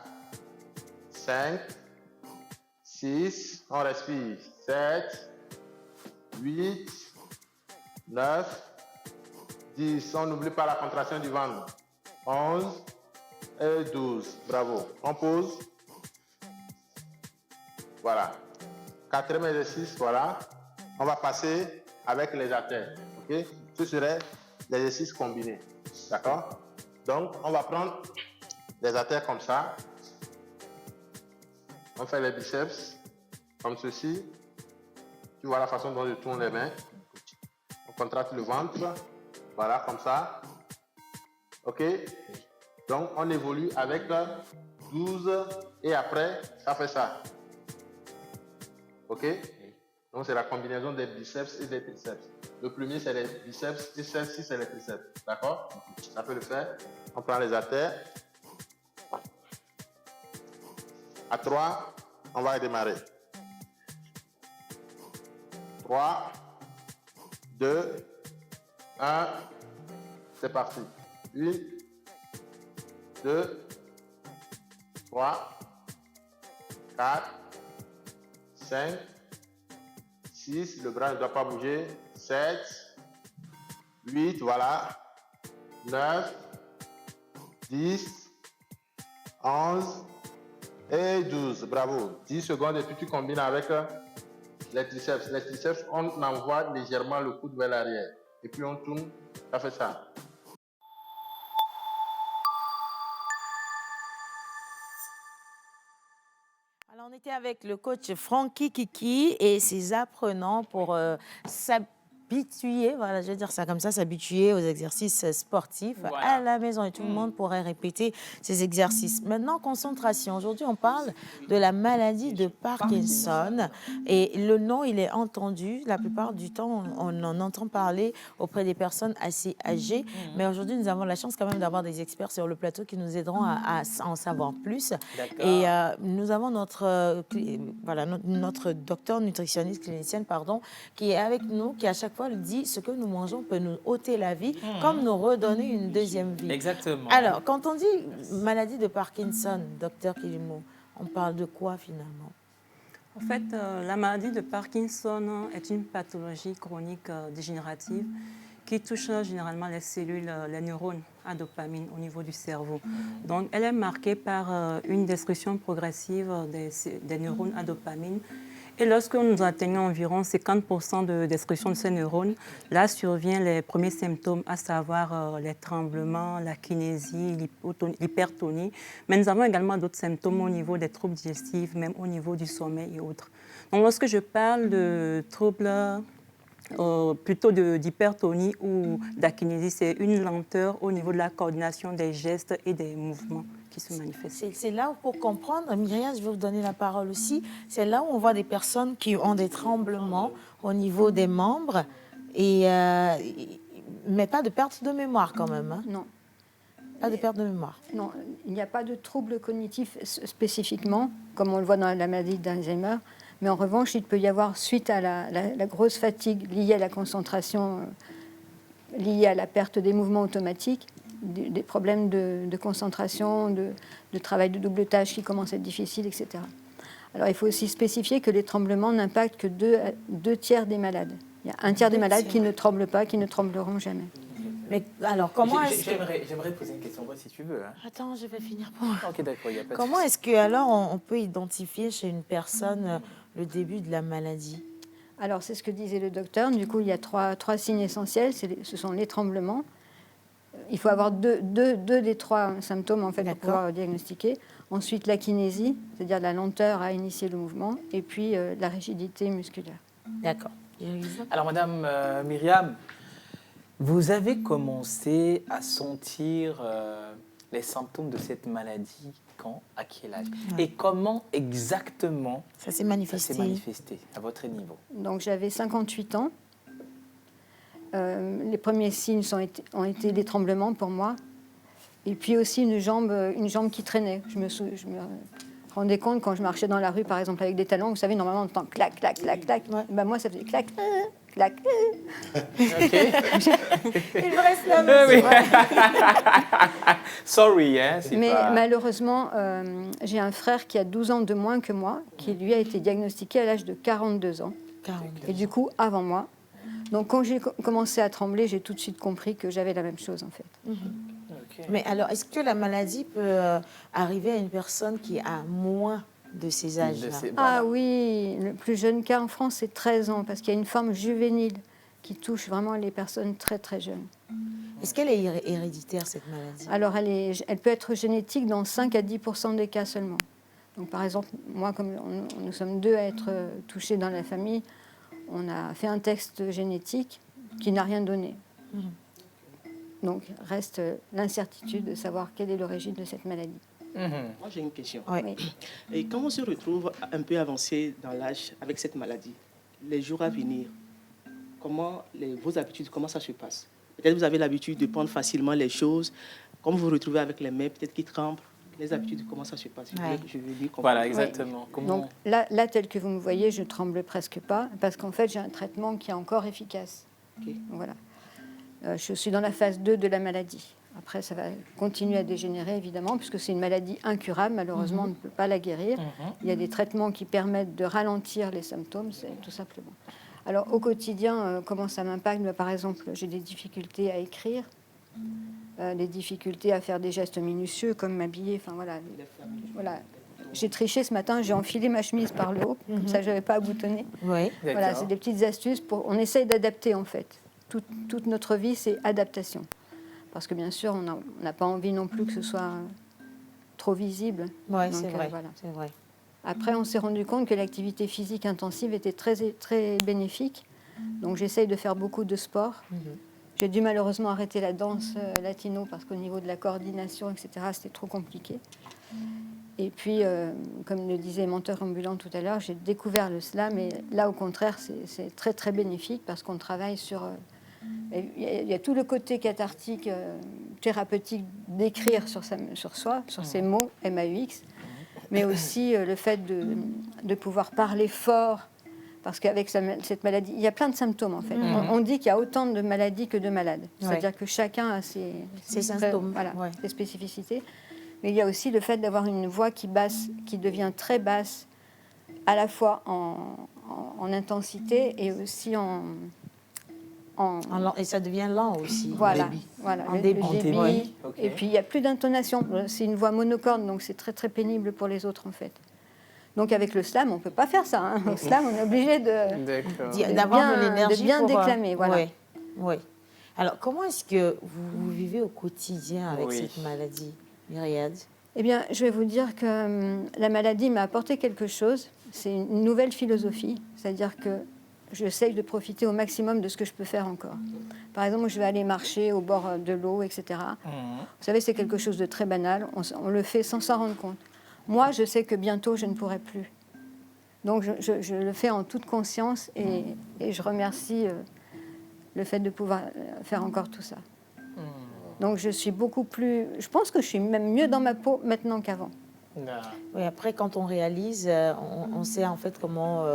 5, 6, on respire. 7, 8, 9, 10, on n'oublie pas la contraction du ventre. 11 et 12, bravo. On pose. Voilà. 4e exercice, voilà. On va passer avec les haltères. Ok? Ce serait l'exercice combiné. D'accord? Donc, on va prendre les haltères comme ça. On fait les biceps comme ceci. Tu vois la façon dont je tourne les mains. On contracte le ventre. Voilà, comme ça. Ok? Donc, on évolue avec 12 et après, ça fait ça. OK? Donc, c'est la combinaison des biceps et des triceps. Le premier, c'est les biceps et celle-ci, c'est les triceps. D'accord? Ça peut le faire. On prend les haltères. À 3, on va démarrer. 3, 2, 1, c'est parti. 1, 2, 3, 4, 5, 6, le bras ne doit pas bouger, 7, 8, voilà, 9, 10, 11 et 12, bravo. 10 secondes et puis tu combines avec les triceps. Les triceps, on envoie légèrement le coude vers l'arrière et puis on tourne, ça fait ça. Alors, on était avec le coach Francky Kiki et ses apprenants pour s'habituer, voilà, je vais dire ça comme ça, s'habituer aux exercices sportifs à la maison. Et tout le monde pourrait répéter ces exercices. Maintenant, concentration. Aujourd'hui, on parle de la maladie de Parkinson. Et le nom, il est entendu. La plupart du temps, on en entend parler auprès des personnes assez âgées. Mais aujourd'hui, nous avons la chance quand même d'avoir des experts sur le plateau qui nous aideront à en savoir plus. Et nous avons notre docteur nutritionniste clinicienne, qui est avec nous, qui à chaque fois dit ce que nous mangeons peut nous ôter la vie, comme nous redonner une deuxième vie. Exactement. Alors, quand on dit maladie de Parkinson, docteur Kilimo, on parle de quoi finalement? En fait, la maladie de Parkinson est une pathologie chronique dégénérative qui touche généralement les cellules, les neurones à dopamine au niveau du cerveau. Donc, elle est marquée par une destruction progressive des neurones à dopamine. Et lorsque nous atteignons environ 50% de destruction de ces neurones, là surviennent les premiers symptômes, à savoir les tremblements, la kinésie, l'hypertonie. Mais nous avons également d'autres symptômes au niveau des troubles digestifs, même au niveau du sommeil et autres. Donc, lorsque je parle de troubles plutôt d'hypertonie ou d'akinésie, c'est une lenteur au niveau de la coordination des gestes et des mouvements qui se manifestent. C'est là où, pour comprendre, Myriam, je vais vous donner la parole aussi, c'est là où on voit des personnes qui ont des tremblements au niveau des membres, mais pas de perte de mémoire quand même. Hein? Non. Pas de perte de mémoire. Non, il n'y a pas de trouble cognitif spécifiquement, comme on le voit dans la maladie d'Alzheimer. Mais en revanche, il peut y avoir, suite à la grosse fatigue liée à la concentration, liée à la perte des mouvements automatiques, des problèmes de concentration, de travail de double tâche qui commencent à être difficiles, etc. Alors, il faut aussi spécifier que les tremblements n'impactent que deux tiers des malades. Il y a un tiers des malades qui ne tremblent pas, qui ne trembleront jamais. Mais alors, comment est-ce que... J'aimerais poser une question, si tu veux. Hein. Attends, je vais finir pour... Ok, d'accord, il n'y a pas de Comment est-ce que, alors, on peut identifier chez une personne le début de la maladie? Alors, c'est ce que disait le docteur. Du coup, il y a trois signes essentiels. Ce sont les tremblements. Il faut avoir deux des trois symptômes, en fait, pour pouvoir diagnostiquer. Ensuite, la kinésie, c'est-à-dire la lenteur à initier le mouvement. Et puis, la rigidité musculaire. D'accord. Alors, Madame Myriam, vous avez commencé à sentir les symptômes de cette maladie quand, à quel âge? Et comment exactement ça s'est manifesté à votre niveau? Donc, j'avais 58 ans. Les premiers signes ont été des tremblements pour moi. Et puis aussi une jambe qui traînait. Je me rendais compte quand je marchais dans la rue, par exemple, avec des talons. Vous savez, normalement, on entend clac, clac, clac, clac. Ouais. Ben, moi, ça faisait clac, clac. Ok. Il me reste la main. Oui. Sorry, hein, mais malheureusement, j'ai un frère qui a 12 ans de moins que moi, qui lui a été diagnostiqué à l'âge de 42 ans. 42. Et du coup, avant moi. Donc, quand j'ai commencé à trembler, j'ai tout de suite compris que j'avais la même chose, en fait. Okay. Mais alors, est-ce que la maladie peut arriver à une personne qui a moins de ces âges-là? Ah oui, le plus jeune cas en France, c'est 13 ans, parce qu'il y a une forme juvénile qui touche vraiment les personnes très, très jeunes. Est-ce qu'elle est héréditaire, cette maladie? Alors, elle peut être génétique dans 5 à 10% des cas seulement. Donc, par exemple, moi, comme nous sommes deux à être touchés dans la famille, on a fait un test génétique qui n'a rien donné. Donc, reste l'incertitude de savoir quelle est l'origine de cette maladie. Moi, j'ai une question. Oui. Et quand on se retrouve un peu avancé dans l'âge avec cette maladie, les jours à venir, vos habitudes, comment ça se passe? Peut-être vous avez l'habitude de prendre facilement les choses. Comme vous vous retrouvez avec les mains, peut-être qui tremblent. Les habitudes, comment ça se passe? Je veux dire, voilà, exactement. Oui. Donc là, tel que vous me voyez, je ne tremble presque pas, parce qu'en fait, j'ai un traitement qui est encore efficace. Okay. Voilà. Je suis dans la phase 2 de la maladie. Après, ça va continuer à dégénérer, évidemment, puisque c'est une maladie incurable. Malheureusement, on ne peut pas la guérir. Il y a des traitements qui permettent de ralentir les symptômes, c'est tout simplement. Alors, au quotidien, comment ça m'impacte? Par exemple, j'ai des difficultés à écrire, des difficultés à faire des gestes minutieux, comme m'habiller. Enfin, voilà. J'ai triché ce matin, j'ai enfilé ma chemise par le haut, comme ça, je n'avais pas à boutonner. Oui. Voilà, c'est des petites astuces. On essaye d'adapter, en fait. Toute notre vie, c'est adaptation. Parce que, bien sûr, on n'a pas envie non plus que ce soit trop visible. Oui, c'est vrai. Voilà. C'est vrai. Après, on s'est rendu compte que l'activité physique intensive était très, très bénéfique. Donc, j'essaye de faire beaucoup de sport. J'ai dû malheureusement arrêter la danse latino parce qu'au niveau de la coordination, etc., c'était trop compliqué. Et puis, comme le disait Menteur ambulant tout à l'heure, j'ai découvert le slam. Et là, au contraire, c'est très, très bénéfique parce qu'on travaille sur... Il y a tout le côté cathartique, thérapeutique d'écrire sur soi, sur ses mots, MAUX, mais aussi le fait de pouvoir parler fort, parce qu'avec cette maladie, il y a plein de symptômes en fait. On dit qu'il y a autant de maladies que de malades, c'est-à-dire que chacun a ses symptômes, ses spécificités, mais il y a aussi le fait d'avoir une voix qui devient très basse, à la fois en intensité et aussi et ça devient lent aussi. Voilà, en débit. Okay. Et puis il n'y a plus d'intonation. C'est une voix monocorde, donc c'est très très pénible pour les autres en fait. Donc avec le slam, on ne peut pas faire ça. Hein. Au slam, on est obligé d'avoir de l'énergie de bien déclamer. Voilà. Oui. Alors comment est-ce que vous vivez au quotidien avec cette maladie, Myriad? Eh bien, je vais vous dire que la maladie m'a apporté quelque chose. C'est une nouvelle philosophie, c'est-à-dire que j'essaye de profiter au maximum de ce que je peux faire encore. Par exemple, je vais aller marcher au bord de l'eau, etc. Vous savez, c'est quelque chose de très banal. On le fait sans s'en rendre compte. Moi, je sais que bientôt, je ne pourrai plus. Donc, je le fais en toute conscience et je remercie le fait de pouvoir faire encore tout ça. Donc, je suis beaucoup plus... Je pense que je suis même mieux dans ma peau maintenant qu'avant. Oui, après, quand on réalise, on sait en fait comment...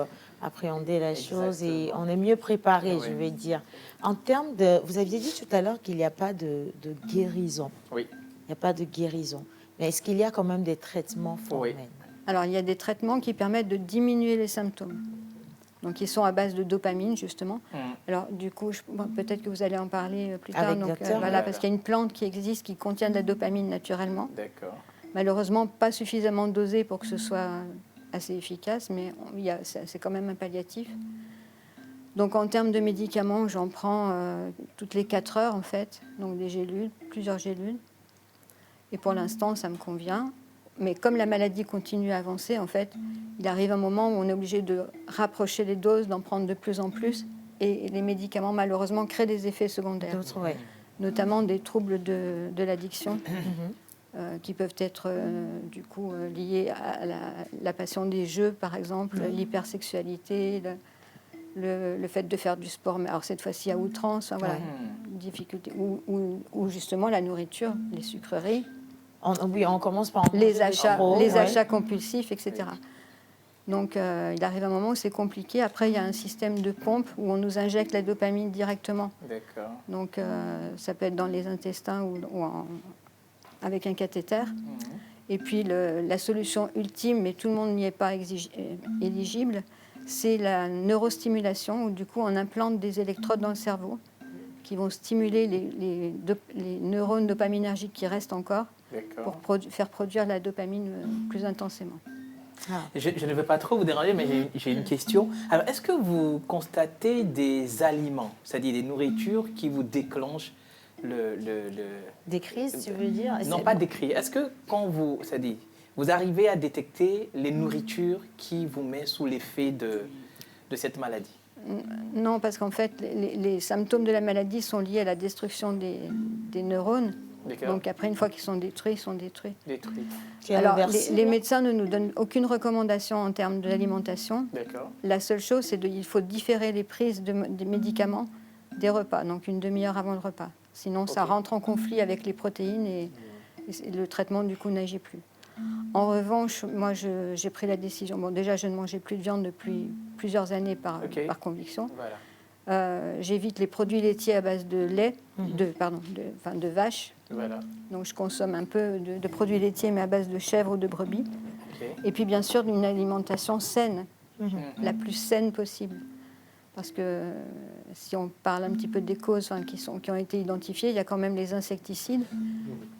appréhender la chose et on est mieux préparé, je vais dire. En termes de... Vous aviez dit tout à l'heure qu'il n'y a pas de guérison. Oui. Il n'y a pas de guérison. Mais est-ce qu'il y a quand même des traitements formels? Alors, il y a des traitements qui permettent de diminuer les symptômes. Donc, ils sont à base de dopamine, justement. Alors, du coup, peut-être que vous allez en parler plus tard. Donc, parce qu'il y a une plante qui existe qui contient de la dopamine naturellement. D'accord. Malheureusement, pas suffisamment dosée pour que ce soit... assez efficace, mais c'est quand même un palliatif. Donc en termes de médicaments, j'en prends toutes les 4 heures en fait, donc des gélules, plusieurs gélules. Et pour l'instant, ça me convient. Mais comme la maladie continue à avancer, en fait, il arrive un moment où on est obligé de rapprocher les doses, d'en prendre de plus en plus. Et les médicaments, malheureusement, créent des effets secondaires, notamment des troubles de l'addiction. Qui peuvent être du coup liés à la passion des jeux, par exemple, l'hypersexualité, le fait de faire du sport, mais alors cette fois-ci à outrance, voilà, difficulté, ou justement la nourriture, les sucreries. On commence par les achats compulsifs, etc. Donc il arrive un moment où c'est compliqué. Après, il y a un système de pompe où on nous injecte la dopamine directement. D'accord. Donc ça peut être dans les intestins ou avec un cathéter. Et puis la solution ultime, mais tout le monde n'y est pas éligible, c'est la neurostimulation, où du coup on implante des électrodes dans le cerveau qui vont stimuler les neurones dopaminergiques qui restent encore pour faire produire la dopamine plus intensément. Je ne veux pas trop vous déranger, mais j'ai une question. Alors, est-ce que vous constatez des aliments, c'est-à-dire des nourritures qui vous déclenchent des crises, tu veux dire? Non, pas des crises. Est-ce que quand vous arrivez à détecter les nourritures qui vous mettent sous l'effet de cette maladie? Non, parce qu'en fait, les symptômes de la maladie sont liés à la destruction des neurones. Donc après, une fois qu'ils sont détruits, ils sont détruits. Alors, les médecins ne nous donnent aucune recommandation en termes de l'alimentation. La seule chose, c'est qu'il faut différer les prises des médicaments des repas, donc une demi-heure avant le repas. Sinon, ça rentre en conflit avec les protéines et le traitement, du coup, n'agit plus. En revanche, moi, j'ai pris la décision. Bon, déjà, je ne mangeais plus de viande depuis plusieurs années par conviction. J'évite les produits laitiers à base de lait, de vache. Donc, je consomme un peu de produits laitiers, mais à base de chèvre ou de brebis. Et puis, bien sûr, d'une alimentation saine, la plus saine possible. Parce que si on parle un petit peu des causes qui ont été identifiées, il y a quand même les insecticides,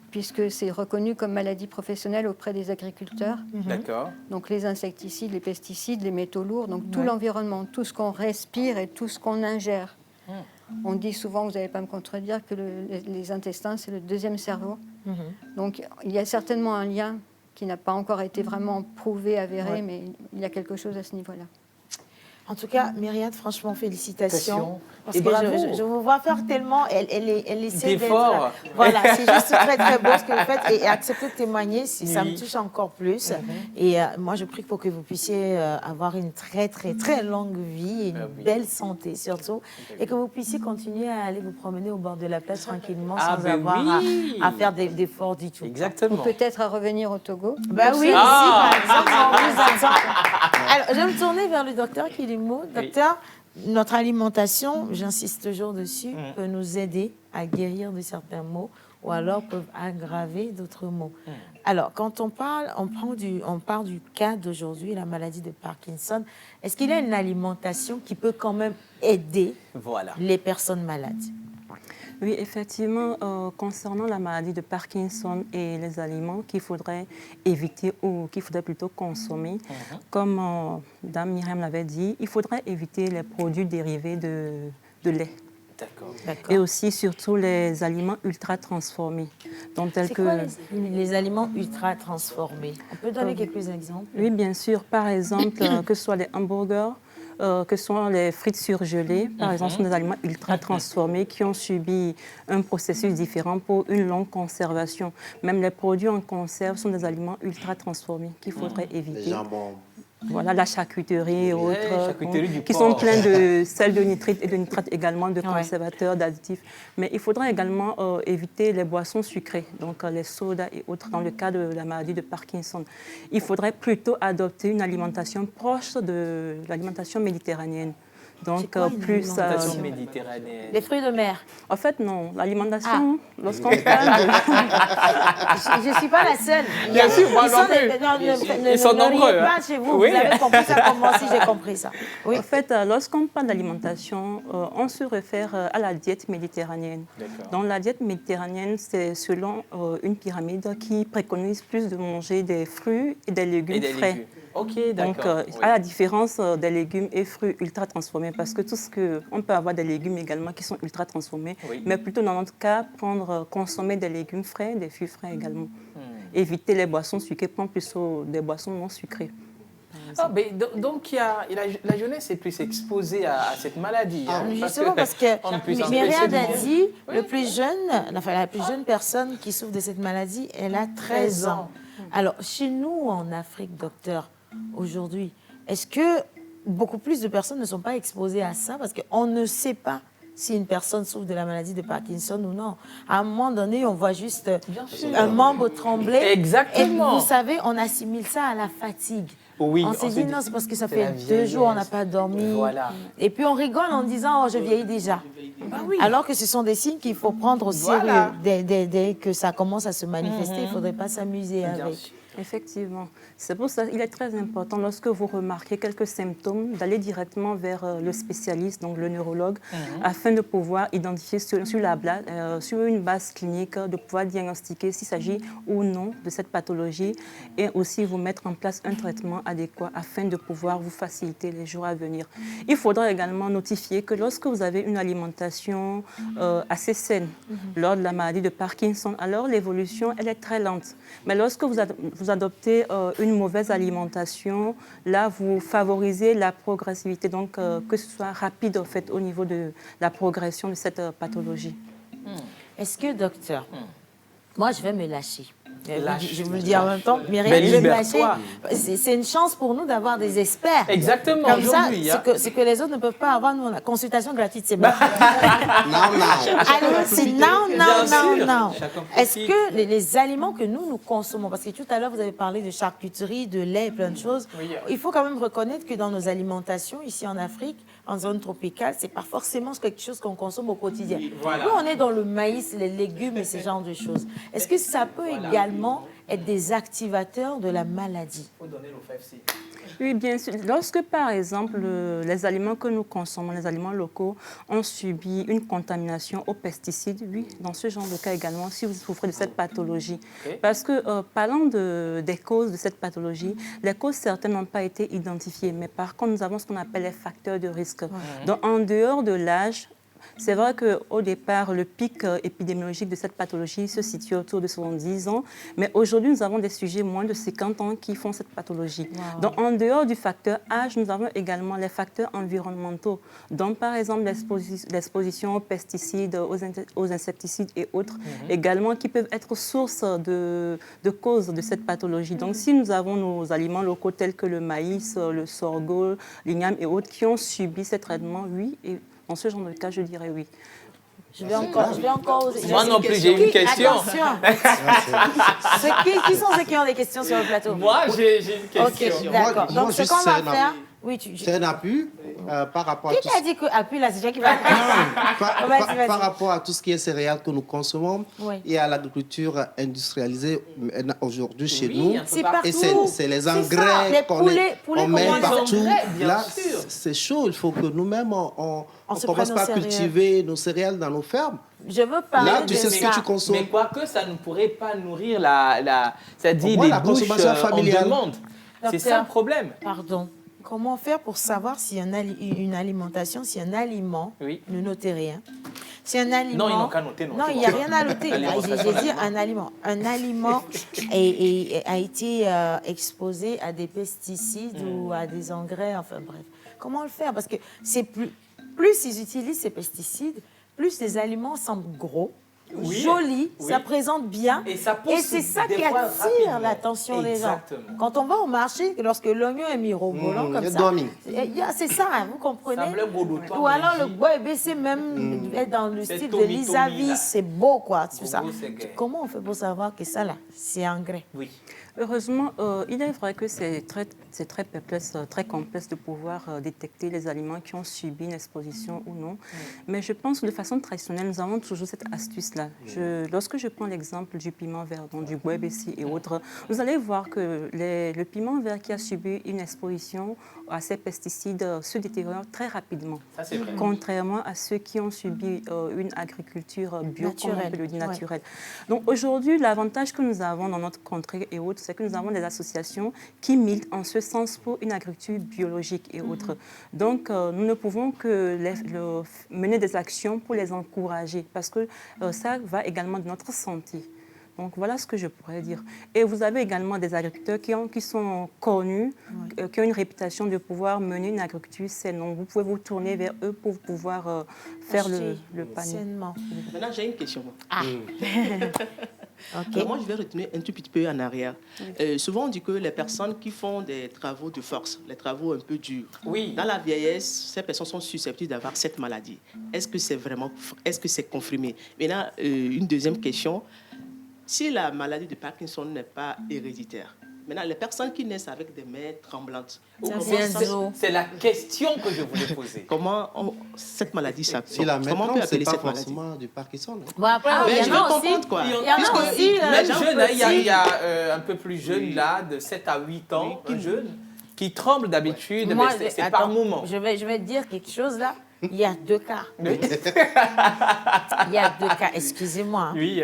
puisque c'est reconnu comme maladie professionnelle auprès des agriculteurs. D'accord. Donc les insecticides, les pesticides, les métaux lourds, donc tout l'environnement, tout ce qu'on respire et tout ce qu'on ingère. On dit souvent, vous n'allez pas me contredire, que les intestins, c'est le deuxième cerveau. Donc il y a certainement un lien qui n'a pas encore été vraiment prouvé, avéré, mais il y a quelque chose à ce niveau-là. En tout cas, Myriade, franchement, félicitations. Parce et que je vous vois faire tellement, elle essaie d'être... Voilà, c'est juste très, très beau ce que vous faites. Et accepter de témoigner, ça me touche encore plus. Et moi, je prie pour que vous puissiez avoir une très, très, très longue vie et une belle santé, surtout. Et que vous puissiez continuer à aller vous promener au bord de la plage tranquillement, sans avoir à faire d'efforts du tout. Exactement. Ou peut-être à revenir au Togo. Ben oui, par exemple, on vous attend. Alors, je vais me tourner vers le docteur Kilimo. Docteur, notre alimentation, j'insiste toujours dessus, peut nous aider à guérir de certains maux ou alors peuvent aggraver d'autres maux. Alors, quand on parle du cas d'aujourd'hui, la maladie de Parkinson, est-ce qu'il y a une alimentation qui peut quand même aider les personnes malades? Oui, effectivement, concernant la maladie de Parkinson et les aliments qu'il faudrait éviter ou qu'il faudrait plutôt consommer, comme Dame Myriam l'avait dit, il faudrait éviter les produits dérivés de lait. D'accord. Et aussi, surtout, les aliments ultra transformés. C'est quoi les aliments ultra transformés? On peut donner quelques exemples? Oui, bien sûr. Par exemple, que ce soit les hamburgers, que sont les frites surgelées, par exemple, sont des aliments ultra transformés qui ont subi un processus différent pour une longue conservation. Même les produits en conserve sont des aliments ultra transformés qu'il faudrait éviter. Les jambons. Voilà, la charcuterie et autres, qui sont pleins de sel de nitrite et de nitrate également, de conservateurs, d'additifs. Mais il faudra également éviter les boissons sucrées, donc les sodas et autres, dans le cas de la maladie de Parkinson. Il faudrait plutôt adopter une alimentation proche de l'alimentation méditerranéenne. Donc, plus méditerranéenne. Les fruits de mer. En fait, non. L'alimentation, lorsqu'on parle de... Je ne suis pas la seule. Bien sûr, moi non plus. Ils sont nombreux. Pas chez vous. Vous avez compris ça comme moi aussi, j'ai compris ça. Oui. En fait, lorsqu'on parle d'alimentation, on se réfère à la diète méditerranéenne. Donc, la diète méditerranéenne, c'est selon une pyramide qui préconise plus de manger des fruits et des légumes frais. Ok, donc, à la différence des légumes et fruits ultra transformés, parce que on peut avoir des légumes également qui sont ultra transformés, mais plutôt dans notre cas, consommer des légumes frais, des fruits frais également. Éviter les boissons sucrées, prendre plutôt des boissons non sucrées. Donc, la jeunesse est plus exposée à cette maladie. Justement, parce que Myriade a dit, la plus jeune personne qui souffre de cette maladie, elle a 13 ans. Alors, chez nous, en Afrique, docteur, aujourd'hui, est-ce que beaucoup plus de personnes ne sont pas exposées à ça? Parce qu'on ne sait pas si une personne souffre de la maladie de Parkinson ou non. À un moment donné, on voit juste un membre trembler. Exactement. Et vous savez, on assimile ça à la fatigue. Oui, on s'est dit, non, c'est parce que ça fait 2 jours, on n'a pas dormi. Voilà. Et puis on rigole en disant, oh, je vieillis déjà. Alors que ce sont des signes qu'il faut prendre au sérieux. Dès que ça commence à se manifester, il ne faudrait pas s'amuser avec. Effectivement. C'est pour ça qu'il est très important, lorsque vous remarquez quelques symptômes, d'aller directement vers le spécialiste, donc le neurologue, afin de pouvoir identifier sur une base clinique, de pouvoir diagnostiquer s'il s'agit ou non de cette pathologie et aussi vous mettre en place un traitement adéquat afin de pouvoir vous faciliter les jours à venir. Il faudra également notifier que lorsque vous avez une alimentation assez saine lors de la maladie de Parkinson, alors l'évolution, elle est très lente. Mais lorsque vous vous adoptez une mauvaise alimentation, là, vous favorisez la progressivité, donc que ce soit rapide, en fait, au niveau de la progression de cette pathologie. Est-ce que, docteur, moi, je vais me lâcher. Je vous le dis en même temps, Myriam, je vais me lâcher. C'est une chance pour nous d'avoir des experts. Exactement. Comme ça, ce que les autres ne peuvent pas avoir, nous, la consultation gratuite, c'est bon. Non. Est-ce que les aliments que nous consommons, parce que tout à l'heure, vous avez parlé de charcuterie, de lait, plein de choses, il faut quand même reconnaître que dans nos alimentations, ici en Afrique, en zone tropicale, c'est pas forcément quelque chose qu'on consomme au quotidien. Voilà. Nous, on est dans le maïs, les légumes et ce genre de choses. Est-ce que ça peut également être des activateurs de la maladie? Il faut donner le 5C. Oui, bien sûr. Lorsque, par exemple, les aliments que nous consommons, les aliments locaux, ont subi une contamination aux pesticides, oui, dans ce genre de cas également, si vous souffrez de cette pathologie. Parce que, parlant des causes de cette pathologie, les causes certaines n'ont pas été identifiées, mais par contre, nous avons ce qu'on appelle les facteurs de risque. Donc, en dehors de l'âge, c'est vrai qu'au départ, le pic épidémiologique de cette pathologie se situe autour de 70 ans, mais aujourd'hui, nous avons des sujets moins de 50 ans qui font cette pathologie. Wow. Donc, en dehors du facteur âge, nous avons également les facteurs environnementaux, donc par exemple l'exposition aux pesticides, aux insecticides et autres, également qui peuvent être source de causes de cette pathologie. Donc, si nous avons nos aliments locaux tels que le maïs, le sorgho, l'igname et autres qui ont subi ces traitements, oui, et dans ce genre de cas, je dirais oui. Je vais encore oser. Moi non plus, j'ai une question. Attention. Qui sont ceux qui ont des questions sur le plateau? Moi, j'ai une question. Ok, d'accord. Donc, ce qu'on va faire... Oui, c'est un appui par rapport à tout... Qui t'a dit que appui, là, c'est déjà qui va... Par rapport à tout ce qui est céréales que nous consommons et à l'agriculture industrialisée aujourd'hui chez nous. C'est partout. Et c'est les engrais qu'on met partout. Là, c'est chaud. Il faut que nous-mêmes, on commence pas à cultiver nos céréales dans nos fermes. Je veux parler là, tu sais ce que tu consommes. Mais quoique ça ne pourrait pas nourrir c'est-à-dire les consommation familiale du monde. C'est ça le problème. Pardon. Comment faire pour savoir si une alimentation, si un aliment, ne notez rien, si un aliment... Non, ils n'ont qu'à noter. Non, il n'y a rien à noter. J'ai dit un aliment. Un aliment a été exposé à des pesticides ou à des engrais, enfin bref. Comment le faire? Parce que plus ils utilisent ces pesticides, plus les aliments semblent gros, joli, ça présente bien, et c'est ça qui attire l'attention des gens. Quand on va au marché, lorsque l'oignon est mirobolant comme ça, c'est ça, hein, vous comprenez? Ou alors le bois est baissé même dans le style de l'Isavis, c'est beau quoi. Ça. Comment on fait pour savoir que ça là, c'est engrais? Oui. Heureusement, il est vrai que c'est très perplexe, très complexe de pouvoir détecter les aliments qui ont subi une exposition ou non. Mais je pense que de façon traditionnelle, nous avons toujours cette astuce-là. Lorsque je prends l'exemple du piment vert, donc du guebessi et autres, vous allez voir que le piment vert qui a subi une exposition à ces pesticides se détériore très rapidement. Ça, c'est vrai. Contrairement à ceux qui ont subi une agriculture bio, comme on peut le dire, naturelle. Donc aujourd'hui, l'avantage que nous avons dans notre contrée et autres, c'est que nous avons des associations qui militent en ce sens pour une agriculture biologique et autres. Donc, nous ne pouvons que mener des actions pour les encourager parce que ça va également de notre santé. Donc, voilà ce que je pourrais dire. Et vous avez également des agriculteurs qui sont connus, qui ont une réputation de pouvoir mener une agriculture saine. Donc, vous pouvez vous tourner vers eux pour pouvoir faire le panier. Maintenant, j'ai une question. Okay. Moi, je vais retourner un tout petit peu en arrière. Souvent, on dit que les personnes qui font des travaux de force, les travaux un peu durs, dans la vieillesse, ces personnes sont susceptibles d'avoir cette maladie. Est-ce que c'est confirmé? Maintenant, une deuxième question. Si la maladie de Parkinson n'est pas héréditaire, maintenant, les personnes qui naissent avec des mains tremblantes, c'est la question que je voulais poser. Comment cette maladie s'appelle? Si la main tremble, c'est pas forcément du Parkinson. Bon, après, il y en a aussi. Il y a un peu plus jeune, là, de 7 à 8 ans, un jeune, qui tremble d'habitude, mais c'est par moment. Je vais te dire quelque chose, là. Il y a 2 cas. Il y a 2 cas, excusez-moi. Oui.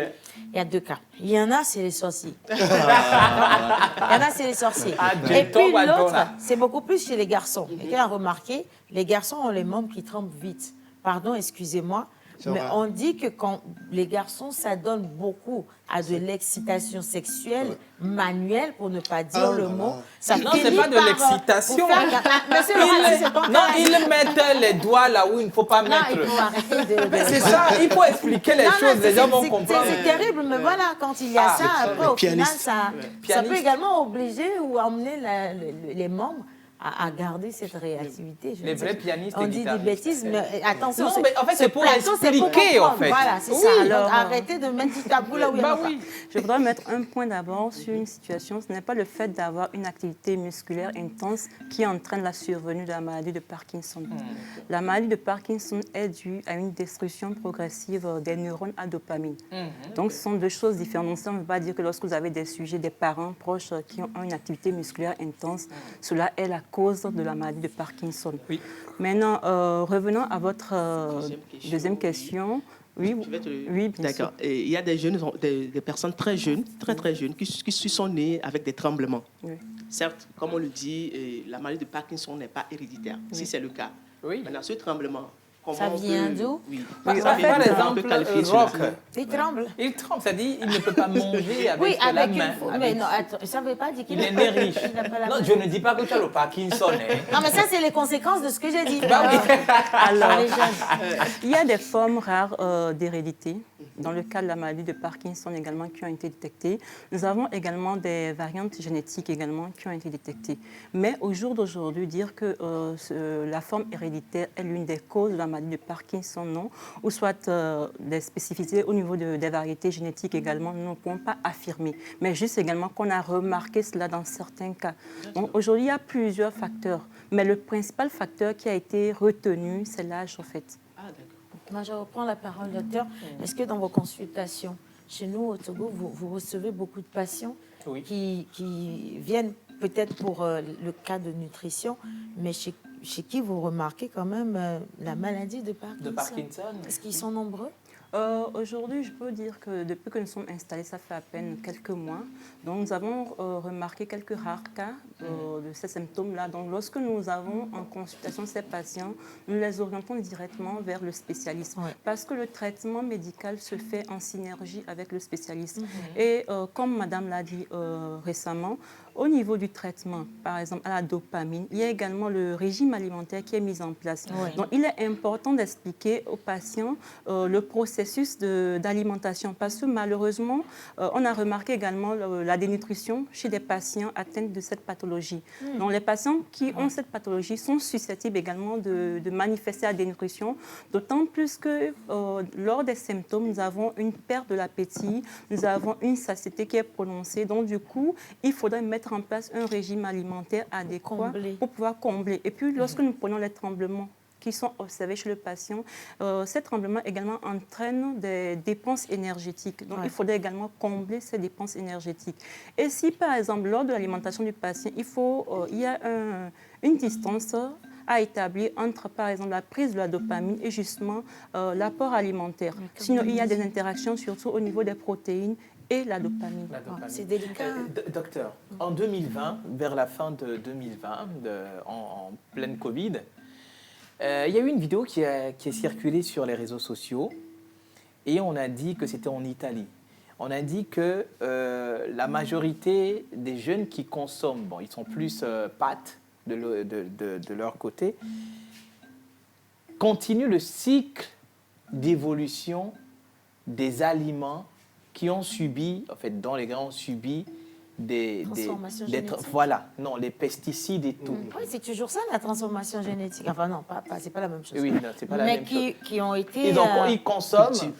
Il y a 2 cas. Il y en a, c'est les sorciers. Il y en a, c'est les sorciers. Et puis l'autre, c'est beaucoup plus chez les garçons. Et qui a remarqué, les garçons ont les membres qui tremblent vite. Pardon, excusez-moi. Mais on dit que quand les garçons, ça donne beaucoup à de l'excitation sexuelle manuelle, pour ne pas dire le mot. Ça non, c'est pas de l'excitation. Non, ils mettent les doigts là où il ne faut pas mettre. Il faut arrêter de... C'est ça, il faut expliquer les choses, les gens vont comprendre. C'est terrible, mais voilà, quand il y a ça, après, au final, ça peut également obliger ou emmener les membres à garder cette réactivité. Les vrais pianistes on dit des bêtises, mais attention. Non, mais en fait, c'est pour expliquer, en fait. Voilà, c'est ça. Alors, arrêtez de mettre du tabou là où il y a pas. Je voudrais mettre un point d'abord sur une situation. Ce n'est pas le fait d'avoir une activité musculaire intense qui entraîne la survenue de la maladie de Parkinson. La maladie de Parkinson est due à une destruction progressive des neurones à dopamine. Donc, ce sont deux choses différentes. Donc, ça ne veut pas dire que lorsque vous avez des sujets, des parents proches qui ont une activité musculaire intense, cela est la cause de la maladie de Parkinson. Oui. Maintenant, revenons à votre deuxième question. Oui, oui, d'accord. Il y a des jeunes, des personnes très jeunes, très jeunes, qui sont nées avec des tremblements. Oui. Certes, comme on le dit, la maladie de Parkinson n'est pas héréditaire, si c'est le cas. Oui. Maintenant, ce tremblement, ça vient d'où? Par exemple, Rock. Il tremble. Il tremble, ça dit qu'il ne peut pas manger avec la main. Mais non, attends, ça ne veut pas dire qu'il est né riche. Non, je ne dis pas que tu as le Parkinson. Non, mais ça, c'est les conséquences de ce que j'ai dit. Alors, il y a des formes rares d'hérédité. Dans le cas de la maladie de Parkinson également qui ont été détectées. Nous avons également des variantes génétiques également qui ont été détectées. Mais au jour d'aujourd'hui, dire que la forme héréditaire est l'une des causes de la maladie de Parkinson, non, ou soit des spécificités au niveau des variétés génétiques également, nous ne pouvons pas affirmer. Mais juste également qu'on a remarqué cela dans certains cas. Donc aujourd'hui, il y a plusieurs facteurs. Mais le principal facteur qui a été retenu, c'est l'âge en fait. Ah, d'accord. Moi, je reprends la parole, docteur. Est-ce que dans vos consultations, chez nous au Togo, vous recevez beaucoup de patients qui viennent peut-être pour le cas de nutrition, mais chez qui vous remarquez quand même la maladie de Parkinson? Est-ce qu'ils sont nombreux? Aujourd'hui, je peux dire que depuis que nous sommes installés, ça fait à peine quelques mois. Donc, nous avons remarqué quelques rares cas de ces symptômes-là. Donc, lorsque nous avons en consultation ces patients, nous les orientons directement vers le spécialiste. Parce que le traitement médical se fait en synergie avec le spécialiste. Et comme Madame l'a dit récemment, au niveau du traitement, par exemple à la dopamine, il y a également le régime alimentaire qui est mis en place. Donc, il est important d'expliquer aux patients le processus d'alimentation parce que malheureusement, on a remarqué également la dénutrition chez des patients atteints de cette pathologie. Donc, les patients qui ont cette pathologie sont susceptibles également de manifester la dénutrition, d'autant plus que lors des symptômes, nous avons une perte de l'appétit, nous avons une satiété qui est prononcée. Donc, du coup, il faudrait mettre en place un régime alimentaire adéquat pour pouvoir combler. Et puis, lorsque nous prenons les tremblements qui sont observés chez le patient, ces tremblements également entraînent des dépenses énergétiques. Donc, il faudrait également combler ces dépenses énergétiques. Et si, par exemple, lors de l'alimentation du patient, il y a une distance à établir entre, par exemple, la prise de la dopamine et justement l'apport alimentaire. Sinon, il y a des interactions, surtout au niveau des protéines et la dopamine. C'est délicat. Docteur, en 2020, vers la fin de 2020, en pleine Covid, il y a eu une vidéo qui est circulée sur les réseaux sociaux et on a dit que c'était en Italie. On a dit que la majorité des jeunes qui consomment, bon, ils sont plus pâtes de leur côté, continuent le cycle d'évolution des aliments qui ont subi, en fait, dont les grands ont subi voilà, non, les pesticides et tout. Oui, c'est toujours ça, la transformation génétique. Enfin, non, c'est pas la même chose. Oui, non, c'est pas la même chose. Mais qui ont été... Et donc, ils consomment,